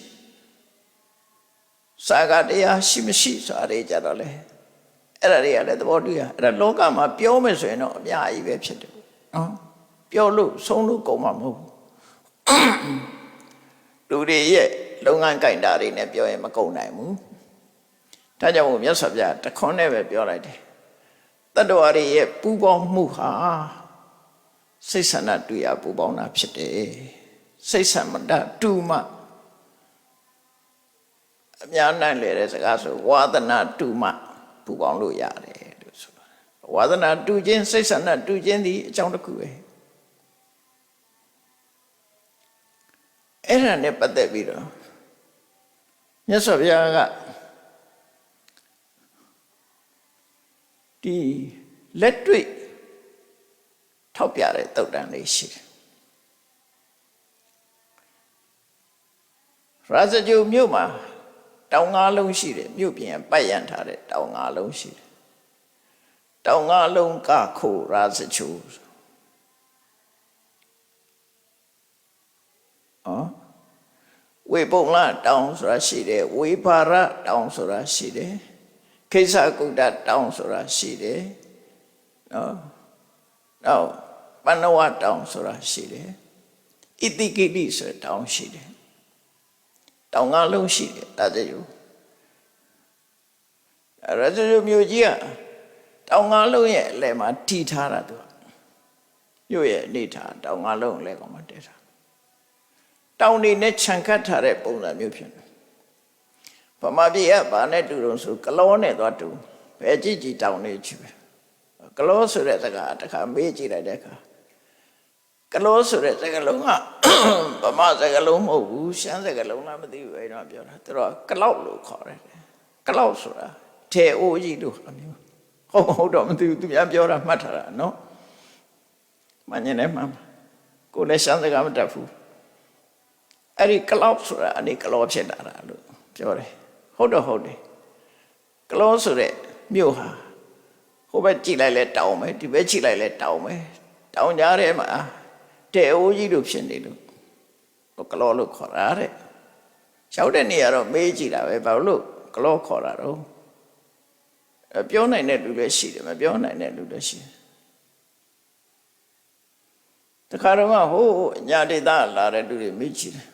စာကတရားရှိမရှိဆိုတာတွေကြတော့လေအဲ့ဒါတွေကလည်းသဘောတူရအဲ့ဒါလောကမှာပြောမယ်ဆိုရင်တော့အများကြီးပဲဖြစ်တယ်နော်ပြောလို့ဆုံးလို့ကုန်မှာမဟုတ်ဘူးလူတွေရဲ့လုပ်ငန်းကိုင်တာတွေနဲ့ပြောရင်မကုန်နိုင်ဘူးဒါကြောင့်မို့မြတ်စွာဘုရားတခွန်းနဲ့ပဲပြောလိုက်တယ်တတ္တဝါတွေရဲ့ပူပေါင်းမှုဟာစိတ်ဆန္ဒတူရပူပေါင်းတာဖြစ်တယ်စိတ်ဆန္ဒတူမှအများနိုင်လေတဲ့စကားဆိုဝါဒနာတူမှပူပေါင်းလို့ရတယ်လို့ဆိုတာဝါဒနာတူခြင်းစိတ်ဆန္ဒတူခြင်းဒီအကြောင်းတစ်ခုပဲအဲ့ဒါနဲ့ပတ်သက်ပြီးတော့မြတ်စွာဘုရားကဒီလက်တွေ့ထောက်ပြတဲ့သုတ်တန်လေးရှိတယ်ရာဇဂုမြို့မှာတောင်ငါးလုံးရှိတယ်မြို့ပြင်ပတ်ရန်ထားတဲ့တောင်ငါးလုံးရှိတယ်တောင်ငါးလုံးကခိုရာဇဂုဝေပုံလတောင်ဆိုတာရှိတယ်ဝေဘာရတောင်ဆိုတာရှိတယ်ခိစ္ဆကုတ္တတောင်ဆိုတာရှိတယ်နော်နောက်ပဏ္ဏဝတောင်ဆိုတာရှိတယ်ဣတိကိတိဆိုတဲ့တောင်ရှိတယ်တောင်ငါးလုံးရှိတယ်ဒါကြည့်ရဇဂုမြို့ကြီးကတောင်ငါးလုံးရဲ့အလယ်မှာတည်ထားတာသူမြို့ရဲ့အနေထားတောင်ငါးလုံးအလယ်ကောင်မှာတည်ထားတောင်တွေနဲ့ခြံခတ်ထားတဲ့ပုံစံမျိုးဖြစ်တယ်ဗမာပြည်ကဘာနဲ့တူတုံးဆိုကလောနဲ့သွားတူဘယ်ကြည့်ကြည့်တောင်နေချီပဲကလောဆိုတဲ့စကားတစ်ခါမေးကြည့်လိုက်တဲ့အခါကလောဆိုတဲ့စကားလုံးကဗမာစကားလုံးမဟုတ်ဘူးရှမ်းစကားလုံးလားမသိဘူးအဲ့တော့ပြောတာသူတို့ကလောက်လို့ခေါ်တယ်ကလောက်ဆိုတာထေအိုးကြီးလို့အမျိုးဟုတ်တော့မသိဘူးသူများပြောတာမှတ်ထားတာနော်မညင်နေမှာကိုလည်းရှမ်းစကားမတတ်ဘူးအဲ့ဒီကလောက်ဆိုတာအနေကလောဖြစ်လာတာလို့ပြောတယ်ဟုတ်တော့ဟုတ်တယ်ကလောဆိုတဲ့မြို့ဟာဟိုဘက်ကြည့်လိုက်လဲတောင်ပဲဒီဘက်ကြည့်လိုက်လဲတောင်ပဲတောင်ကြားထဲမှာတဲအိုးကြီးတို့ဖြစ်နေလို့ကလောလို့ခေါ်တာတဲ့ရောက်တဲ့နေရာတော့မေးကြည့်တာပဲဘာလို့ကလောခေါ်တာတော့ပြောနိုင်တဲ့လူလည်းရှိတယ်မပြောနိုင်တဲ့လူလည်းရှိတယ်တခါတော့ဟိုညာဒေသလာတဲ့လူတွေမေးကြည့်တယ်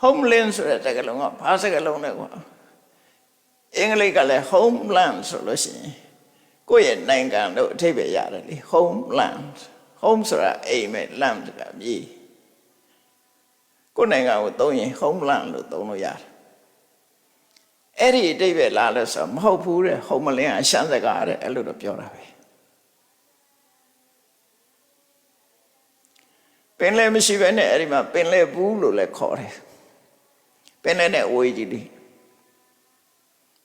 homeland ဆိုတဲ့စကားလုံးကဘာစကားလုံးလဲကွာအင်္ဂလိပ်ကလည်း homeland ဆိုလို့ရှိရင်ကိုယ့်ရဲ့နိုင်ငံလို့အဓိပ္ပာယ်ရတယ်လေ homeland home ဆိုတာအိမ်မဲ့ land ဆိုတာမြေကိုယ့်နိုင်ငံကိုသုံးရင် homeland လို့သုံးလို့ရတယ်အဲ့ဒီအဓိပ္ပာယ်လာလို့ဆိုမဟုတ်ဘူးတဲ့ homeland အရှမ်းစကားတဲ့အဲ့လိုတော့ပြောတာပဲပင်လယ်မရှိဘဲနဲ့အဲ့ဒီမှာပင်လယ်ဘူးလို့လည်းခေါ်တယ် ပင်လယ်နဲ့အဝေးကြီးလေ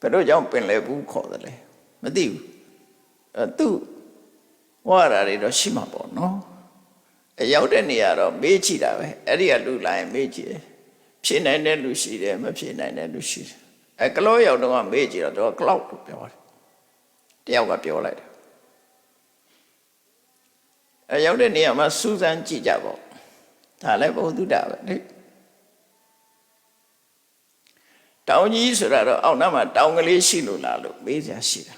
ဘယ်တော့ကြောင့်ပင်လယ်ဘူးခေါ်တယ်လဲမသိဘူးသူဝါရာတွေတော့ရှိမှာပေါ့နော်ရောက်တဲ့နေရာတော့မေးကြည့်တာပဲအဲ့ဒီကလူလာရင်မေးကြည့်တယ်ဖြေနိုင်တဲ့လူရှိတယ်မဖြေနိုင်တဲ့လူရှိတယ်ကလောရောက်တော့မေးကြည့်တော့ကလောက်လို့ပြောတယ်တယောက်ကပြောလိုက်တယ်ရောက်တဲ့နေရာမှာစူးစမ်းကြည့်ကြပေါ့ဒါလည်းဘုသူတ္တပဲလေတောင်ကြီးဆိုတာတော့အောက်နားမှာတောင်ကလေးရှိလို့လားလို့မေးစရာရှိတာ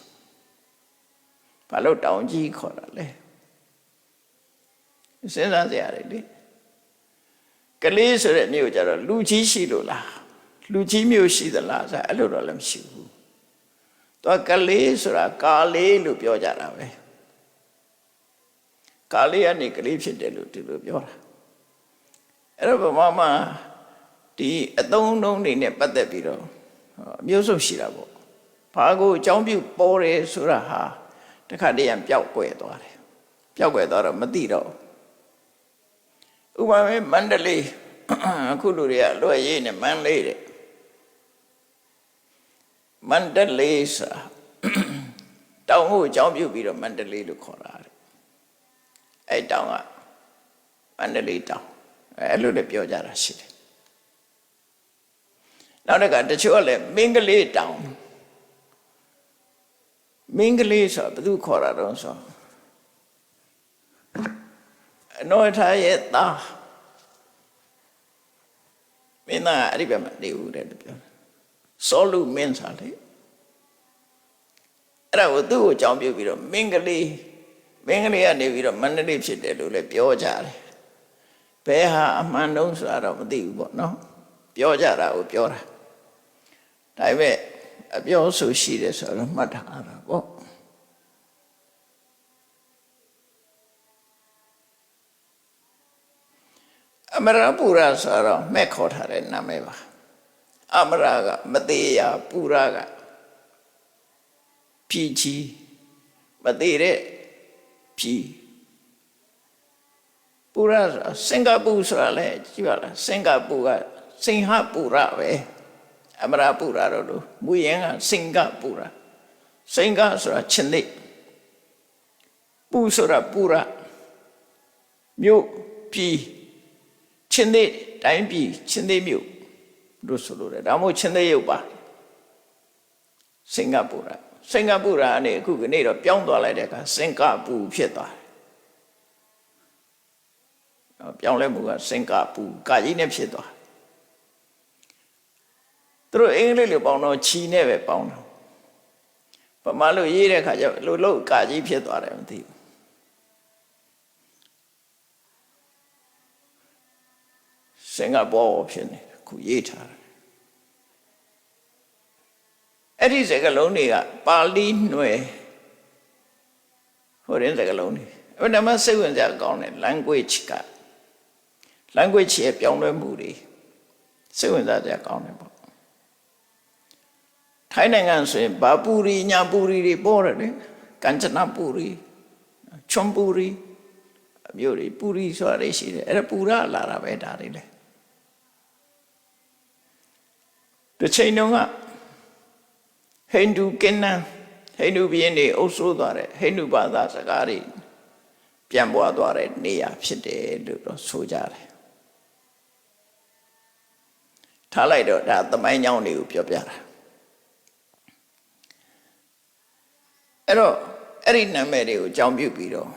ဘာလို့တောင်ကြီးခေါ်တာလဲစဉ်းစားစရာလေကလေးဆိုတဲ့မြို့ကြတော့လူကြီးရှိလို့လားလူကြီးမြို့ရှိသလားဆိုအဲ့လိုတော့လည်းမရှိဘူးသူကလေးဆိုတာကာလေးလို့ပြောကြတာပဲကာလေးကနေကလေးဖြစ်တယ်လို့ဒီလိုပြောတာအဲ့တော့ဗမာမှာဒီအသုံးအနှုန်းတွေနဲ့ပတ်သက်ပြီးတော့အမျိုးစုံရှိတာပေါ့ဘာကိုအကြောင်းပြုပေါ်တယ်ဆိုတာဟာတခါတည်းရန်ပျောက်ကွယ်သွားတယ်ပျောက်ကွယ်သွားတော့မသိတော့ဥပမာမန္တလေးအခုလူတွေကလွယ်ရေးနဲ့မန္တလေးတဲ့မန္တလေးစာတောင်ကိုအကြောင်းပြုပြီးတော့မန္တလေးလို့ခေါ်တာတဲ့အဲ့တောင်ကမန္တလေးတောင်အဲ့လိုလည်းပြောကြတာရှိတယ်နောက်တစ်ခါတချို့ကလည်းမင်းကလေးတောင်မင်းကလေးဆိုတာဘယ်သူခေါ်တာတော့ဆိုအနောထားရဲ့သားမင်းသားအဲ့ဒီဘက်မှာနေဦးတယ်လို့ပြောတယ်စောလူမင်းစားလေအဲ့ဒါကိုသူ့ကိုအကြောင်းပြုပြီးတော့မင်းကလေးကနေပြီးတော့မန္တလေးဖြစ်တယ်လို့လည်းပြောကြတယ်ဘယ်ဟာအမှန်တုံးဆိုတာတော့မသိဘူးပေါ့နော်ပြောကြတာကိုပြောတာဒါပေမဲ့အပြောဆိုရှိတယ်ဆိုတော့မှတ်ထားတာပေါ့အမရပူရဆိုတော့မဲ့ခေါ်ထားတဲ့နာမည်ပါအမရကမသေးရပူရကဖြီးချီမသေးတဲ့ဖြီးပူရဆိုစင်ကာပူဆိုတာလေကြည့်ပါလားစင်ကာပူကစင်ဟပူရပဲအမရပူရတော့လို့မူရင်ကစင်ကာပူရစင်ကာဆိုတာချင်းသိပူဆိုတာပူရမြို့ဖြီးချင်းသိတိုင်းပြည်ချင်းသိမြို့လို့ဆိုလို့တယ်ဒါမှမဟုတ်ချင်းသိရုပ်ပါစင်ကာပူကနေအခုကနေ့တော့ပြောင်းသွားလိုက်တဲ့အခါစင်ကာပူဖြစ်သွားတယ်ပြောင်းလဲမှုကစင်ကာပူကာကြီးနဲ့ဖြစ်သွားသူတို့အင်္ဂလိပ်လိုပေါင်းတော့ချီနဲ့ပဲပေါင်းတော့ဗမာလိုရေးတဲ့အခါကျလို့ကာကြီးဖြစ်သွားတယ်မသိဘူးစင်ကာပူဖြစ်နေခုရေးထားတယ်အဲ့ဒီစကားလုံးတွေကပါဠိနွယ်ဟိုရင်စကားလုံးတွေအဲ့ဒါမှစိတ်ဝင်စားကောင်းတယ် language ရဲ့ပြောင်းလဲမှုတွေစိတ်ဝင်စားကြကောင်းတယ်ပေါ့ထိုင်းနိုင်ငံဆိုရင်ဘာပူရီညာပူရီတွေပေါ်တယ်လေကঞ্ချနပူရီချွန်ပူရီအမျိုးတွေပူရီဆိုတာရှိတယ်အဲ့ဒါပူရလာတာပဲဒါတွေလေတစ်ချိန်တုန်းကဟိန္ဒူကင်းနန်းဟိန္ဒူဘုရင်တွေအုပ်စိုးသွားတဲ့ဟိန္ဒူဘာသာစကားတွေပြန်ပွားသွားတဲ့နေရာဖြစ်တယ်လို့တော့ဆိုကြတယ်ထားလိုက်တော့ဒါသမိုင်းကြောင်းတွေကိုပြောပြတာအဲ့တော့အဲ့ဒီနာမည်တွေကိုအကြောင်းပြုပြီးတော့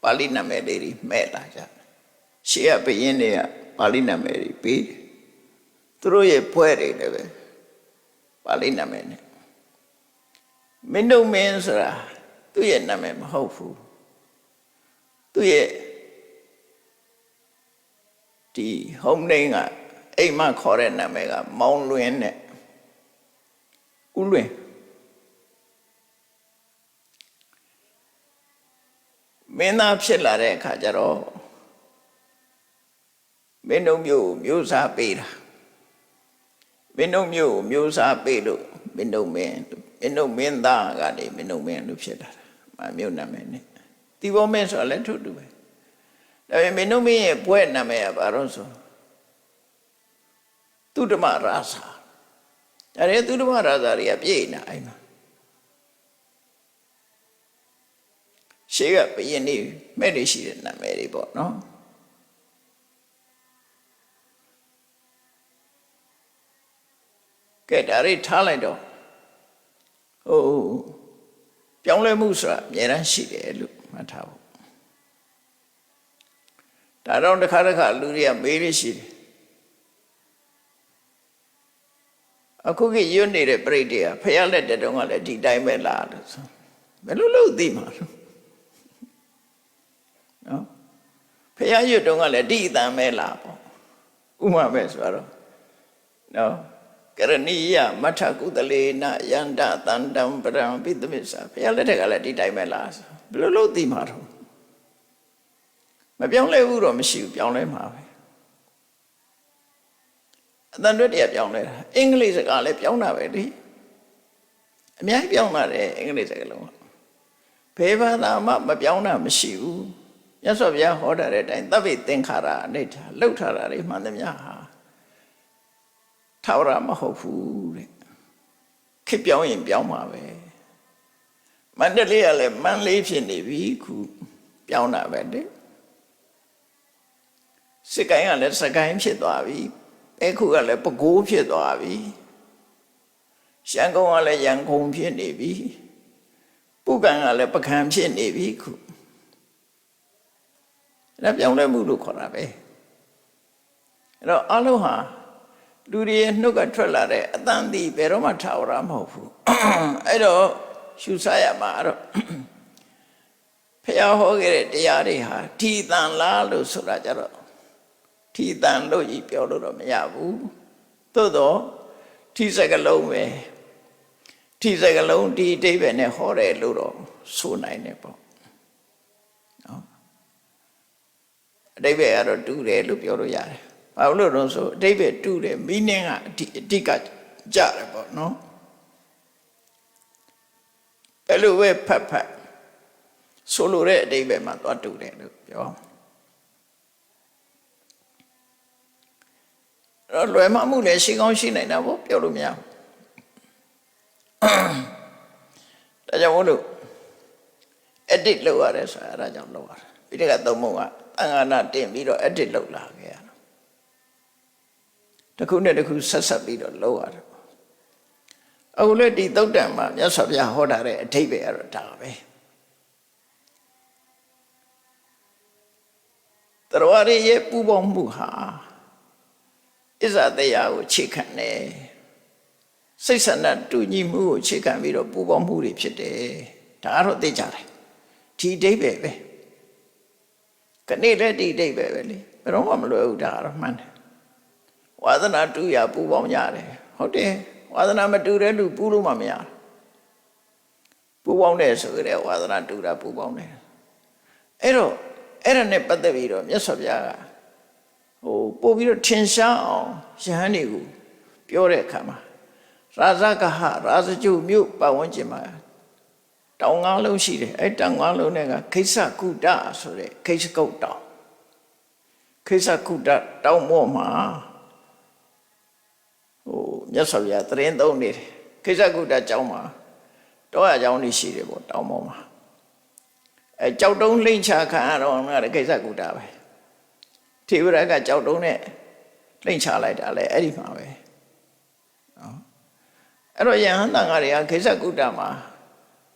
ပါဠိနာမည်တွေမဲ့လာကြရှေးကဘုရင်တွေကပါဠိနာမည်တွေပေးသူတို့ရဲ့ဖွဲ့တွေလည်းပဲပါဠိနာမည်နဲ့မင်းတို့မင်းဆိုတာသူ့ရဲ့နာမည်မဟုတ်ဘူးသူ့ရဲ့ဒီ home name ကအိမ်မခေါ်တဲ့နာမည်ကမောင်လွင်နဲ့ဦးလွင်မင်းသားဖြစ်လာတဲ့အခါကျတော့မင်းတို့မျိုးစားပေးတာမင်းတို့မျိုးစားပေးလို့မင်းတို့မင်းသားကနေမင်းတို့မင်းလို့ဖြစ်လာတာမြို့နာမည်နဲ့တီဘောမင်းဆိုလည်းထို့တူပဲဒါပေမဲ့မင်းတို့မင်းရဲ့ဘွဲ့နာမည်ကဘာလို့ဆိုသူ သူဓမ္မရာဇာအဲ့ဒီသူဓမ္မရာဇာတွေကပြည့်နေအဲ့မှာရှေးကဘယင်းနေမဲ့နေရှိတဲ့နာမည်တွေပေါ့နော်ကဲဒါတွေထားလိုက်တော့ပြောင်းလဲမှုဆိုတာအများအားရှိတယ်လို့မှတ်ထားဖို့ဒါတော့တစ်ခါလူတွေကမေးရရှိတယ်အခုကရွတ်နေတဲ့ပြိတ္တကဖျားလက်တဲ့တုန်းကလည်းဒီတိုင်းပဲလားလို့ဆိုဘယ်လိုလုပ်သိမှာလို့နော်ဖျားရွတ်တုန်းကလည်းဒီအတန်ပဲလားပေါ့ဥမာပဲဆိုတော့နော်ကရဏီယမထကုသလေနယန္တတန္တံပရံပိသမစ္ဆာဖျားလက်တဲ့ကလည်းဒီတိုင်းပဲလားဆိုဘယ်လိုလုပ်သိမှာတော့မပြောင်းလဲဘူးတော့မရှိဘူးပြောင်းလဲမှာပဲအတန်တွဲတရားပြောင်းလဲတာအင်္ဂလိပ်စကားလည်းပြောင်းတာပဲလေအများကြီးပြောင်းလာတယ်အင်္ဂလိပ်စကားလုံးကဘယ်ဘာသာမှမပြောင်းတာမရှိဘူးမြတ်စွာဘုရားဟောတာတဲ့အတိုင်းသဗ္ဗေသင်္ခါရအနိဋ္ဌာလှုပ်ထားတာတွေမှန်သမျှဟာထာဝရမဟုတ်ဘူးတဲ့ခေတ်ပြောင်းရင်ပြောင်းမှာပဲမန္တလေးကလည်းမန္တလေးဖြစ်နေပြီခုပြောင်းတာပဲတဲ့စစ်ကိုင်းကလည်းစကိုင်းဖြစ်သွားပြီအခုကလည်းပဲခူးဖြစ်သွားပြီရှမ်းကုန်းကလည်းရန်ကုန်ဖြစ်နေပြီပုဂံကလည်းပကံဖြစ်နေပြီခုအဲ့ဒါပြောင်းလဲမှုလို့ခေါ်တာပဲအဲ့တော့အလုံးဟာလူတွေရဲ့နှုတ်ကထွက်လာတဲ့အတန်တီဘယ်တော့မှထာဝရမဟုတ်ဘူးအဲ့တော့ရှုစားရမှာအဲ့တော့ဖျားဟောခဲ့တဲ့တရားတွေဟာဒီတန်လားလို့ဆိုတာကြတော့ထီတန်လို့ကြီးပြောလို့တော့မရဘူးသို့တော့ထီစကလုံးပဲထီစကလုံးဒီအဓိပ္ပာယ်နဲ့ဟောတယ်လို့တော့ဆိုနိုင်တယ်ပေါ့နော်အဓိပ္ပာယ်ကတော့တူတယ်လို့ပြောလို့ရတယ်ဘာလို့လဲဆိုအဓိပ္ပာယ်တူတယ် meaning ကအဓိကကြတယ်ပေါ့နော်ဘယ်လိုပဲဖတ်ဆိုလိုတဲ့အဓိပ္ပာယ်မှာသွားတူတယ်လို့ပြောလွယ်မှမှုလည်းရှိကောင်းရှိနိုင်တာပေါ့ပြောလို့မရဘူးဒါကြောင့်မို့လို့ edit လုပ်ရတယ်ဆိုတာအဲဒါကြောင့်လုပ်ရတယ်ပြီးတဲ့ကသုံးပုံကသံဃာနာတင်ပြီးတော့ edit လုပ်လာခဲ့ရတာတစ်ခုနဲ့တစ်ခုဆက်ဆက်ပြီးတော့လုပ်ရတယ်အခုလည်းဒီသုတ်တံမှာမြတ်စွာဘုရားဟောတာတဲ့အဓိပ္ပာယ်ကတော့ဒါပဲတရားရည်ရဲ့ပူပေါင်းမှုဟာဣဇာတရားကိုခြေခံတယ်စိတ်ဆန္ဒတူညီမှုကိုခြေခံပြီးတော့ပူပေါင်းမှုတွေဖြစ်တယ်ဒါကတော့သိကြတယ်ဒီအဓိပ္ပာယ်ပဲခဏလည်းဒီအဓိပ္ပာယ်ပဲလေဘယ်တော့မှမလွယ်ဘူးဒါကတော့မှန်တယ်ဝါသနာတူရပူပေါင်းရတယ်ဟုတ်တယ်ဝါသနာမတူတဲ့လူပူလို့မှမရပူပေါင်းတယ်ဆိုကြတဲ့ဝါသနာတူတာပူပေါင်းတယ်အဲ့တော့အဲ့ဒါနဲ့ပတ်သက်ပြီးတော့မြတ်စွာဘုရားကပို့ပြီးတော့ထင်ရှားအောင်ယဟန်တွေကိုပြောတဲ့အခါမှာရာဇဂဟရာဇကျုမြို့ပတ်ဝန်းကျင်မှာတောင်ငါးလုံးရှိတယ်အဲ့တောင်ငါးလုံးနဲ့ကခိစ္စကုတဆိုတဲ့ခိစ္စကုတ်တောင်ခိစ္စကုတတောင်ပေါ်မှာမြတ်စွာဘုရားသရင်သုံးနေတယ်ခိစ္စကုတကျောင်းမှာတောရကျောင်းကြီးရှိတယ်ပေါ့တောင်ပေါ်မှာကြောက်တုံးလိမ့်ချခံရတော့ငါတဲ့ခိစ္စကုတပဲထေဝရကကြောက်တုံးနဲ့လိမ့်ချလိုက်တာလေအဲ့ဒီမှာပဲနော်အဲ့တော့ယဟန်တန်ဃာတွေကခိစ္စကုတမှာ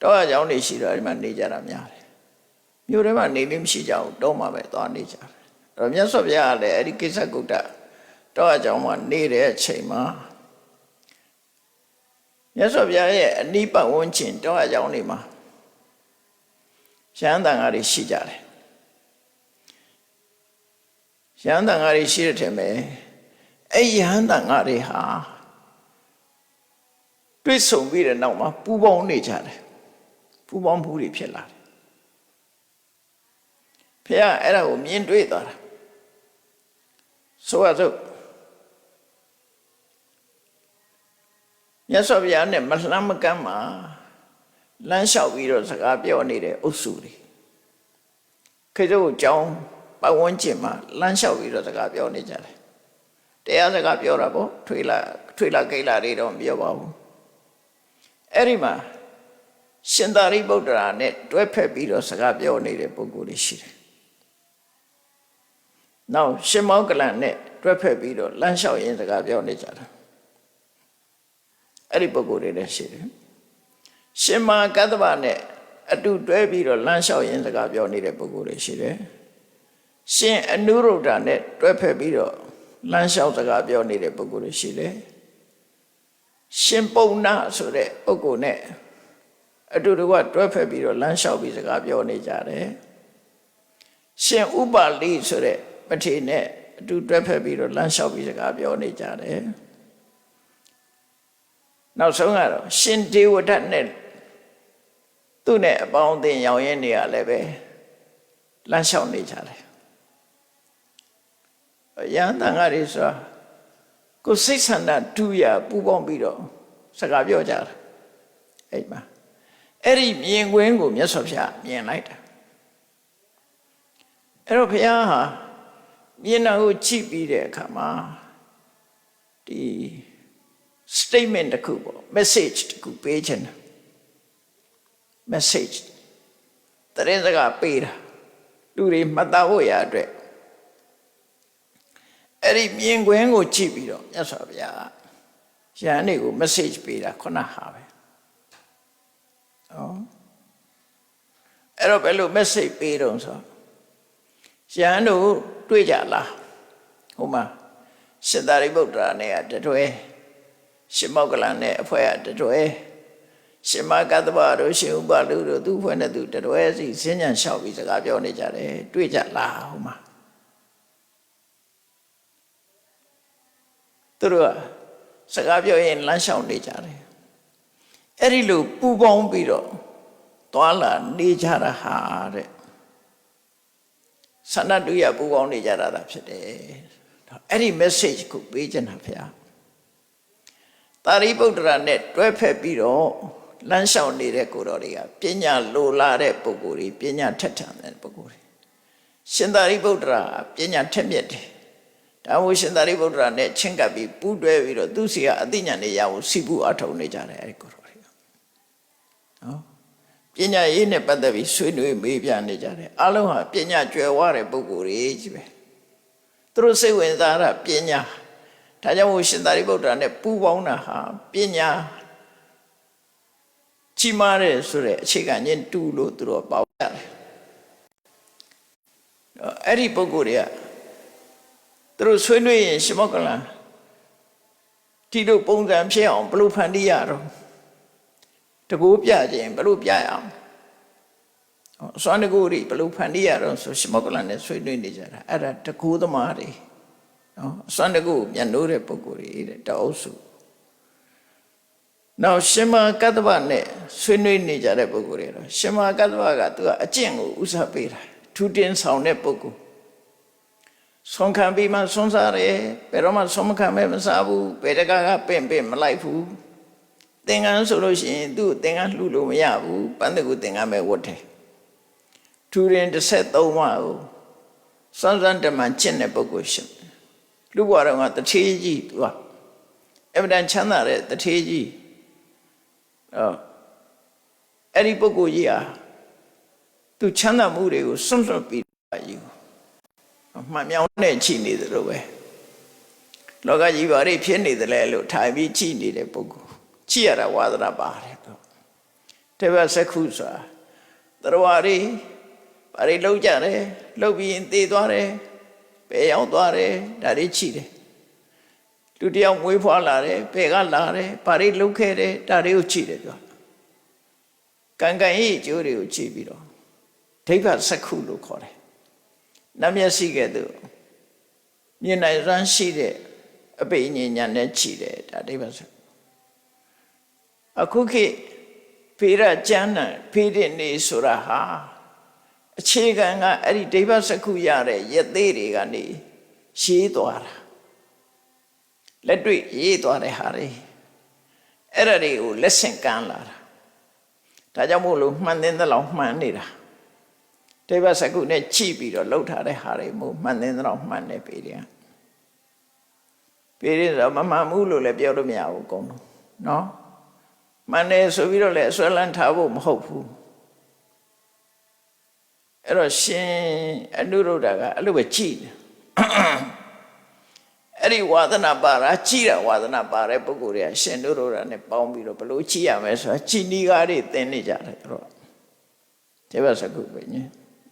တောရကျောင်းတွေရှိတော့အဲ့ဒီမှာနေကြတာများတယ်မြို့ထဲမှာနေလို့မရှိကြဘူးတောမှာပဲသွားနေကြတယ်အဲ့တော့မြတ်စွာဘုရားကလည်းအဲ့ဒီခိစ္စကုတတောရကျောင်းမှာနေတဲ့အချိန်မှာမြတ်စွာဘုရားရဲ့အနိပတ်ဝန်းကျင်တောရကျောင်းတွေမှာယဟန်တန်ဃာတွေရှိကြတယ်ယဟန်တန်ဃာတွေရှိတဲ့ထဲမှာအဲ့ယဟန်တန်ဃာတွေဟာတွေ့ဆုံပြီးတဲ့နောက်မှာပူပေါင်းနေကြတယ်ပူပေါင်းမှုတွေဖြစ်လာတယ်ဖခင်အဲ့ဒါကိုမြင်တွေ့သွားတာဆိုရစို့မြတ်စွာဘုရားနဲ့မလှမ်းမကမ်းမှာလမ်းလျှောက်ပြီးတော့စကားပြောနေတဲ့အုပ်စုတွေခေတ္တကိုကြောင်းပတ်ဝန်းကျင်မှာလမ်းလျှောက်ပြီးတော့စကားပြောနေကြတယ် တရားစကားပြောတာပေါ့ထွေလာကိလာတွေတော့မပြောပါဘူးအဲ့ဒီမှာရှင်သာရိပုတ္တရာနဲ့တွဲဖက်ပြီးတော့စကားပြောနေတဲ့ပုဂ္ဂိုလ်တွေရှိတယ်နောက်ရှင်မောကလန်နဲ့တွဲဖက်ပြီးတော့လမ်းလျှောက်ရင်းစကားပြောနေကြတာအဲ့ဒီပုဂ္ဂိုလ်တွေလည်းရှိတယ်ရှင်မကတ္တဗနဲ့အတူတွဲပြီးတော့လမ်းလျှောက်ရင်းစကားပြောနေတဲ့ပုဂ္ဂိုလ်တွေရှိတယ်ရှင်အနုရုဒ္ဓနဲ့တွဲဖက်ပြီးတော့လမ်းလျှောက်စကားပြောနေတဲ့ပုဂ္ဂိုလ်တွေရှိတယ်ရှင်ပုံနာဆိုတဲ့ပုဂ္ဂိုလ်နဲ့အတူတကွတွဲဖက်ပြီးတော့လမ်းလျှောက်ပြီးစကားပြောနေကြတယ်ရှင်ဥပါလိဆိုတဲ့ပထေနဲ့အတူတွဲဖက်ပြီးတော့လမ်းလျှောက်ပြီးစကားပြောနေကြတယ်နောက်ဆုံးကတော့ရှင်ဒေဝဒတ်နဲ့သူ့နဲ့အပေါင်းအသင်းရောင်ရင်းနေရလည်းပဲလမ်းလျှောက်နေကြတယ်ယန္တန်ကတွေဆိုကိုစိတ်ဆန္ဒတူရပူပေါင်းပြီးတော့စကားပြောကြတာအဲ့မှာအဲ့ဒီမြင်ကွင်းကိုမြတ်စွာဘုရားမြင်လိုက်တာအဲ့တော့ဘုရားဟာမြင်တာကိုကြည့်ပြီးတဲ့အခါမှာဒီ statement တစ်ခုပေါ့ message တစ်ခုပေးခြင်း message တရင်စကားပေးတာလူတွေမှတ်သားဖို့ရအတွက်အဲ့ဒီမြင်ကွင်းကိုကြည့်ပြီးတော့မြတ်စွာဘုရားယဟန်တွေကို message ပေးတာခုနဟာပဲအဲ့တော့ဘယ်လို message ပေးတော့ဆိုယဟန်တို့တွေ့ကြလားဟိုမှာရှင်သာရိပုတ္တရာနဲ့တတွဲရှင်မောကလန်နဲ့အဖွဲ့ကတတွဲရှင်မကတ္တဗတို့ရှင်ဥပါလုတို့သူ့ဖွဲ့နဲ့သူတတွဲစီစဉ္ညာလျှောက်ပြီးစကားပြောနေကြတယ်တွေ့ကြလားဟိုမှာသူတို့ကစကားပြောရင်လမ်းလျှောက်နေကြတယ်အဲ့ဒီလိုပူပေါင်းပြီးတော့သွားလာနေကြတာဟာတဲ့ဆန္ဒတူရပူပေါင်းနေကြတာဖြစ်တယ်အဲ့ဒီ message ကိုပေးချင်တာဗျာသာရိပုတ္တရာနဲ့တွဲဖက်ပြီးတော့လမ်းလျှောက်နေတဲ့ကိုတော်တွေကပညာလိုလားတဲ့ပုဂ္ဂိုလ်တွေပညာထက်ထန်တဲ့ပုဂ္ဂိုလ်တွေရှင်သာရိပုတ္တရာပညာထက်မြက်တယ်ဒါမို့ရှင်သာရိပုတ္တရာနဲ့ချင်းကပ်ပြီးပူးတွဲပြီးတော့သူစီကအသိဉာဏ်တွေရဖို့စီပူအထောက်နေကြတယ်အဲ့ဒီကိုတော်တွေကနော်ပညာရေးနဲ့ပတ်သက်ပြီးဆွေးနွေးမေးပြနေကြတယ်အလုံးဟာပညာကျွယ်ဝတဲ့ပုဂ္ဂိုလ်တွေကြီးပဲသူတို့စိတ်ဝင်စားတာပညာဒါကြောင့်မို့ရှင်သာရိပုတ္တရာနဲ့ပူးပေါင်းတာဟာပညာကြီးမားတဲ့ဆိုတဲ့အခြေခံချင်းတူလို့သူတို့ပေါင်းကြတယ်အဲ့ဒီပုဂ္ဂိုလ်တွေကသူတို့ဆွေးနွေးရင်ရှင်မောကလန်ဒီလိုပုံစံဖြစ်အောင်ဘယ်လိုဖန်တီးရတော့တကူပြခြင်းဘယ်လိုပြရအောင်စွမ်းတကူတွေဘယ်လိုဖန်တီးရတော့ဆိုရှင်မောကလန်နဲ့ဆွေးနွေးနေကြတာအဲ့ဒါတကူသမားတွေနော်စွမ်းတကူပြန်လို့တဲ့ပုဂ္ဂိုလ်တွေတဲ့တအုပ်စုနောက်ရှင်မကတ္တဗနဲ့ဆွေးနွေးနေကြတဲ့ပုဂ္ဂိုလ်တွေတော့ရှင်မကတ္တဗကသူကအကျင့်ကိုဥစားပေးတာထူတင်ဆောင်တဲ့ပုဂ္ဂိုလ်ဆုံးခံပြီးမှဆုံးစားတယ်ဘယ်တော့မှဆုံးမခံမဲမစားဘူးဘယ်တကားကပင့်မလိုက်ဘူးသင်္ကန်းဆိုလို့ရှိရင်သူ့သင်္ကန်းလှူလို့မရဘူးပန်းတကူသင်္ကန်းပဲဝတ်တယ်ထူရင်13ဝါကိုစွမ်းစွမ်းတမန်ကျင့်တဲ့ပုဂ္ဂိုလ်ရှင်လူဘွားတော်ကတထေးကြီးသူကအမှန်တန်ချမ်းသာတဲ့တထေးကြီးအဲ့ဒီပုဂ္ဂိုလ်ကြီးဟာသူချမ်းသာမှုတွေကိုစွန့်လွတ်ပြီးယူမှန်မြောင်းနဲ့ချိနေတယ်လို့ပဲလောကကြီးဘာတွေဖြစ်နေတယ်လဲလို့ထိုင်ပြီးချိနေတဲ့ပုဂ္ဂိုလ်ချိရတာဝါဒနာပါတယ်တော့တေဝစက္ခုဆိုတာတရားတွေဘာတွေလောက်ကြတယ်လောက်ပြီးရင်သေသွားတယ်ဘယ်ရောက်သွားတယ်ဒါတွေချိတယ်လူတယောက်မွေးဖွားလာတယ်ဘယ်ကလာတယ်ဘာတွေလုပ်ခဲ့တယ်ဒါတွေကိုချိတယ်ပြောကံကံရဲ့အကျိုးတွေကိုချိပြီးတော့ဒိဋ္ဌစက္ခုလို့ခေါ်တယ်နတ်မျက်စိကဲ့သို့မြင်နိုင်စွမ်းရှိတဲ့အပိဉ္ဉာဏ်နဲ့ခြိတယ်ဒါဒိဗ္ဗစအခုခေတ်ဖေရကျမ်းနဲ့ဖေရနေဆိုတာဟာအခြေခံကအဲ့ဒီဒိဗ္ဗစက္ခုရတဲ့ရသေးတွေကနေရေးသွားတာလက်တွေ့ရေးသွားတဲ့ဟာတွေအဲ့ဒါတွေကိုလက်ဆင့်ကမ်းလာတာဒါကြောင့်မို့လို့မှန်တဲ့လောက်မှန်နေတာဒိဗ္ဗစက္ခုနဲ့ချိပြီးတော့လှုပ်ထားတဲ့ဟာတွေမို့မှန်တဲ့တော့မှန်တယ်ပေတယ် ပေးတယ်ဆိုမမှန်ဘူးလို့လည်းပြောလို့မရဘူးကုံတော့နော်မှန်တယ်ဆိုပြီးတော့လည်းအစွဲလန်းထားဖို့မဟုတ်ဘူးအဲ့တော့ရှင်အနုရုဒ္ဓကအဲ့လိုပဲကြည်တယ်အဲ့ဒီဝါသနာပါတာကြည်တာဝါသနာပါတဲ့ပုဂ္ဂိုလ်တွေကရှင်အနုရုဒ္ဓနဲ့ပေါင်းပြီးတော့ဘလို့ကြည်ရမယ်ဆိုတာကြည်နီးကားတွေသင်နေကြတယ်အဲ့တော့ဒီဘက်စကုပဲည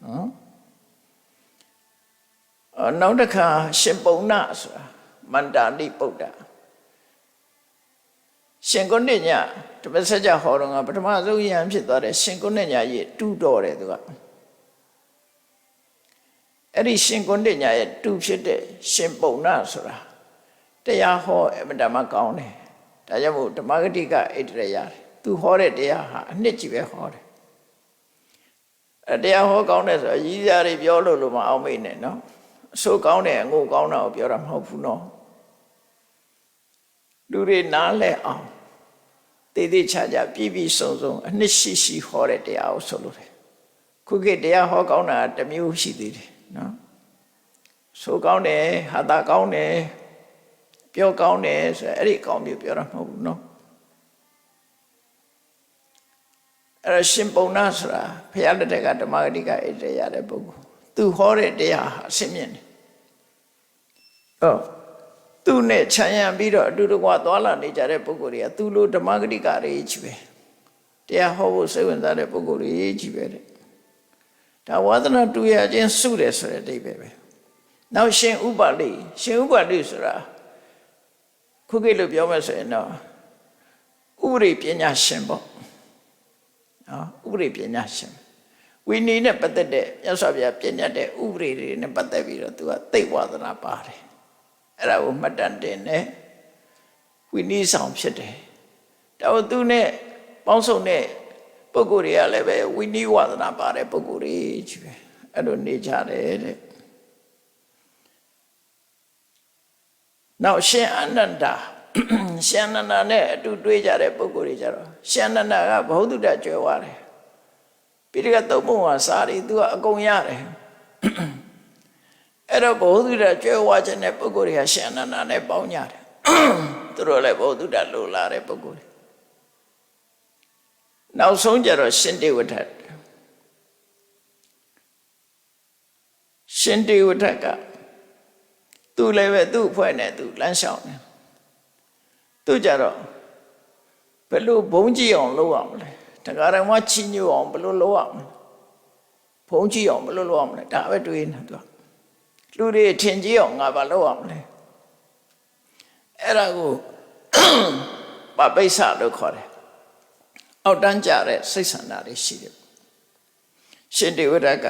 နော်နောက်တစ်ခါရှင်ပုံနာဆိုတာမန္တာတိပုဒ္ဒရှင်ကုဏ္ဏညတပည့်ဆက်ကြဟောတော့ကပထမဆုံးယံဖြစ်သွားတဲ့ရှင်ကုဏ္ဏညရဲ့တူတော်တယ်သူကအဲ့ဒီရှင်ကုဏ္ဏညရဲ့တူဖြစ်တဲ့ရှင်ပုံနာဆိုတာတရားဟောအမတမကောင်းတယ်ဒါကြောင့်မို့ဓမ္မဂတိကဣတရရတယ်သူဟောတဲ့တရားဟာအနှစ်ကြီးပဲဟောတယ်တရားဟောကောင်းတယ်ဆိုရည်စားတွေပြောလို့မအောင်မေ့နဲ့နော်အဆိုးကောင်းတယ်အငိုကောင်းတာကိုပြောတာမဟုတ်ဘူးနော်လူတွေနားလဲအောင်တည်တည်ချာချာပြည့်ပြည့်စုံစုံအနှစ်ရှိရှိဟောတဲ့တရားကိုဆိုလို့တယ်ခုခေတ်တရားဟောကောင်းတာတစ်မျိုးရှိသေးတယ်နော်ဆိုကောင်းတယ်ဟာတာကောင်းတယ်ပြောကောင်းတယ်ဆိုအဲ့ဒီကောင်းမျိုးပြောတာမဟုတ်ဘူးနော်အဲ့ဒါရှင်ပုံနာဆိုတာဘုရားလက်ထက်ကဓမ္မဂတိကဣတရတဲ့ပုဂ္ဂိုလ်သူဟောတဲ့တရားဟာအရှင်းမြင့်တယ်သူနဲ့ခြံရံပြီးတော့အတူတကွသွားလာနေကြတဲ့ပုဂ္ဂိုလ်တွေကသူလိုဓမ္မဂတိကတွေကြီးပဲတရားဟောဖို့စိတ်ဝင်စားတဲ့ပုဂ္ဂိုလ်တွေကြီးပဲတဲ့ဒါဝါသနာတူရခြင်းစုတယ်ဆိုတဲ့အဓိပ္ပာယ်ပဲနောက်ရှင်ဥပါလိဆိုတာခုခေတ်လိုပြောမယ်ဆိုရင်တော့ဥပရိပညာရှင်ပေါ့ဥပရိပညာရှင်ဝိနည်းနဲ့ပတ်သက်တဲ့မြတ်စွာဘုရားပြညတ်တဲ့ဥပရိတွေနဲ့ပတ်သက်ပြီးတော့သူကသိဝါဒနာပါတယ်အဲ့ဒါကိုမှတ်တမ်းတင်တယ်ဝိနည်းဆောင်ဖြစ်တယ်တော့သူနဲ့ပေါင်းစုံတဲ့ပုဂ္ဂိုလ်တွေကလည်းပဲဝိနည်းဝါဒနာပါတဲ့ပုဂ္ဂိုလ်တွေကြီးပဲအဲ့လိုနေကြတယ်တဲ့နောက်ရှင်အနန္ဒာရှင်အနန္ဒာနဲ့အတူတွေ့ကြတဲ့ပုဂ္ဂိုလ်တွေကြတော့ရှင်အနန္ဒာကဘုဒ္ဓတကျွဲသွားတယ်ပိဋကသုံးပုံဟာစာရီသူကအကုန်ရတယ်အဲ့တော့ဘုဒ္ဓတကျွဲသွားခြင်းတဲ့ပုဂ္ဂိုလ်တွေကရှင်အနန္ဒာနဲ့ပေါင်းကြတယ်သူတို့လည်းဘုဒ္ဓတလိုလာတဲ့ပုဂ္ဂိုလ်တွေနောက်ဆုံးကြတော့ရှင်တေဝထရှင်တေဝထကသူလည်းပဲသူ့အဖွဲ့နဲ့သူလမ်းလျှောက်နေသူကြတော့ဘယ်လိုဘုံကြည့်အောင်လုပ်အောင်လဲတရားတော်မှာချီးညိုအောင်ဘယ်လိုလုပ်အောင်ဘုံကြည့်အောင်ဘယ်လိုလုပ်အောင်လဲဒါပဲတွေးနေသူလူတွေထင်ကြီးအောင်ငါဘာလုပ်အောင်လဲအဲ့ဒါကိုပပိစ္ဆလို့ခေါ်တယ်အောက်တန်းကြတဲ့စိတ်ဆန္ဒတွေရှိတယ်ရှင်တေဝရက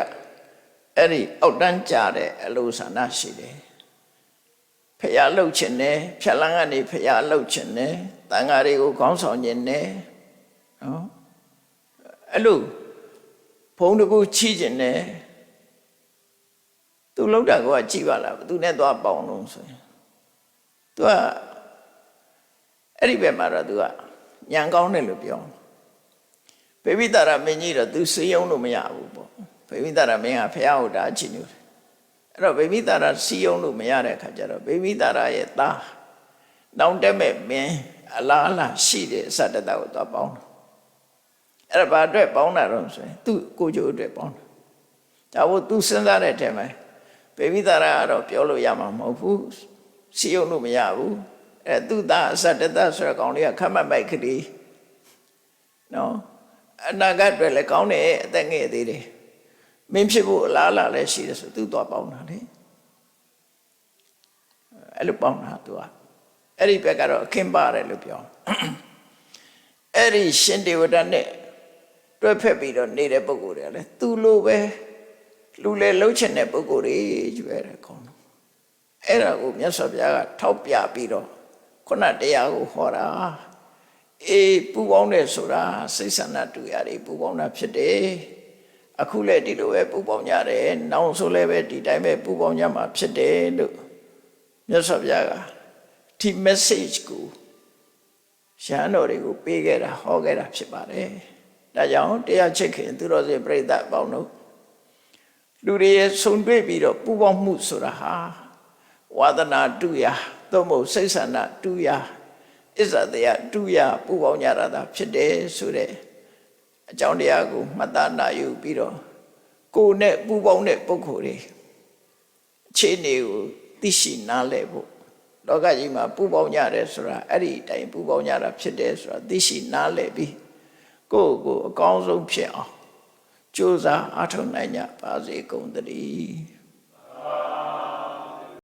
အဲ့ဒီအောက်တန်းကြတဲ့အလိုဆန္ဒရှိတယ်ဖျားလှုပ်ခြင်းနဲ့ဖြတ်လန်းကနေဖျားလှုပ်ခြင်းနဲ့တန်ဃာတွေကိုခေါင်းဆောင်ခြင်းနဲ့နော်အဲ့လိုဘုံတကူချီးခြင်းနဲ့သူလှုပ်တာကကြည့်ပါလားသူနဲ့သွားပေါင်းလို့ဆိုရင်သူကအဲ့ဒီဘက်မှာတော့သူကညံကောင်းတယ်လို့ပြောဗေမိတာရမင်းကြီးတော့သူစေယုံလို့မရဘူးပေါ့ဗေမိတာရမင်းကဖျားဟုတ်တာချီးညိုတယ်အဲ့တော့ဗေမိတာရစီယုံလို့မရတဲ့အခါကျတော့ဗေမိတာရရဲ့သားနောင်တက်မဲ့မင်းအလားအလာရှိတဲ့အစတတကိုသွားပေါင်းတယ်အဲ့ဒါဘာအတွက်ပေါင်းတာတော့ဆိုရင်သူ့ကိုကျိုးအတွက်ပေါင်းတာဒါမို့သူစဉ်းစားတဲ့အထက်မှာဗေမိတာရကတော့ပြောလို့ရမှာမဟုတ်ဘူးစီယုံလို့မရဘူးအဲ့သူ့သားအစတတဆိုတဲ့ကောင်လေးကခမတ်မိုက်ကလေးနော်အနာဂတ်တွေလည်းကောင်းတယ်အသက်ငယ်သေးတယ်မင်းဖြစ်ဖို့အလားအလာလည်းရှိတယ်ဆိုသူသွားပေါင်းတာလေအဲ့လိုပေါင်းတာသူကအဲ့ဒီဘက်ကတော့အခင်းပါတယ်လို့ပြောအဲ့ဒီရှင်တေဝဒနဲ့တွဲဖက်ပြီးတော့နေတဲ့ပုဂ္ဂိုလ်တွေလည်းသူလိုပဲလူလေလှုပ်ချင်တဲ့ပုဂ္ဂိုလ်တွေကျွဲတယ်ကောင်းတော့အဲ့ဒါကိုမြတ်စွာဘုရားကထောက်ပြပြီးတော့ခုနတရားကိုဟောတာအေးပူပေါင်းတယ်ဆိုတာစိတ်ဆန္ဒတူရတယ်ပူပေါင်းတာဖြစ်တယ်အခုလည်းဒီလိုပဲပူပေါင်းကြတယ်နောက်ဆိုလည်းပဲဒီတိုင်းပဲပူပေါင်းကြမှာဖြစ်တယ်လို့မြတ်စွာဘုရားကဒီ message ကိုရဟန်းတော်တွေကိုပေးခဲ့တာဟောခဲ့တာဖြစ်ပါတယ်ဒါကြောင့်တရားချစ်ခင်သူတော်စင်ပြိဿအပေါင်းတို့လူတွေရဲ့ဆုံတွေ့ပြီးတော့ပူပေါင်းမှုဆိုတာဟာဝါဒနာတူရာ သို့မဟုတ်စိတ်ဆန္ဒတူရာအစ္ဆတရားတူရာပူပေါင်းကြတာသာဖြစ်တယ်ဆိုတဲ့အကြောင်းတရားကိုမှတ်သားနာယူပြီးတော့ကိုယ်နဲ့ပူပေါင်းတဲ့ပုဂ္ဂိုလ်တွေအခြေအနေကိုသိရှိနားလည်ဖို့လောကကြီးမှာပူပေါင်းကြတယ်ဆိုတာအဲ့ဒီအတိုင်းပူပေါင်းကြတာဖြစ်တယ်ဆိုတာသိရှိနားလည်ပြီးကိုယ့်ကိုအကောင်းဆုံးဖြစ်အောင်ကြိုးစားအားထုတ်နိုင်ကြပါစေကုန်သတည်း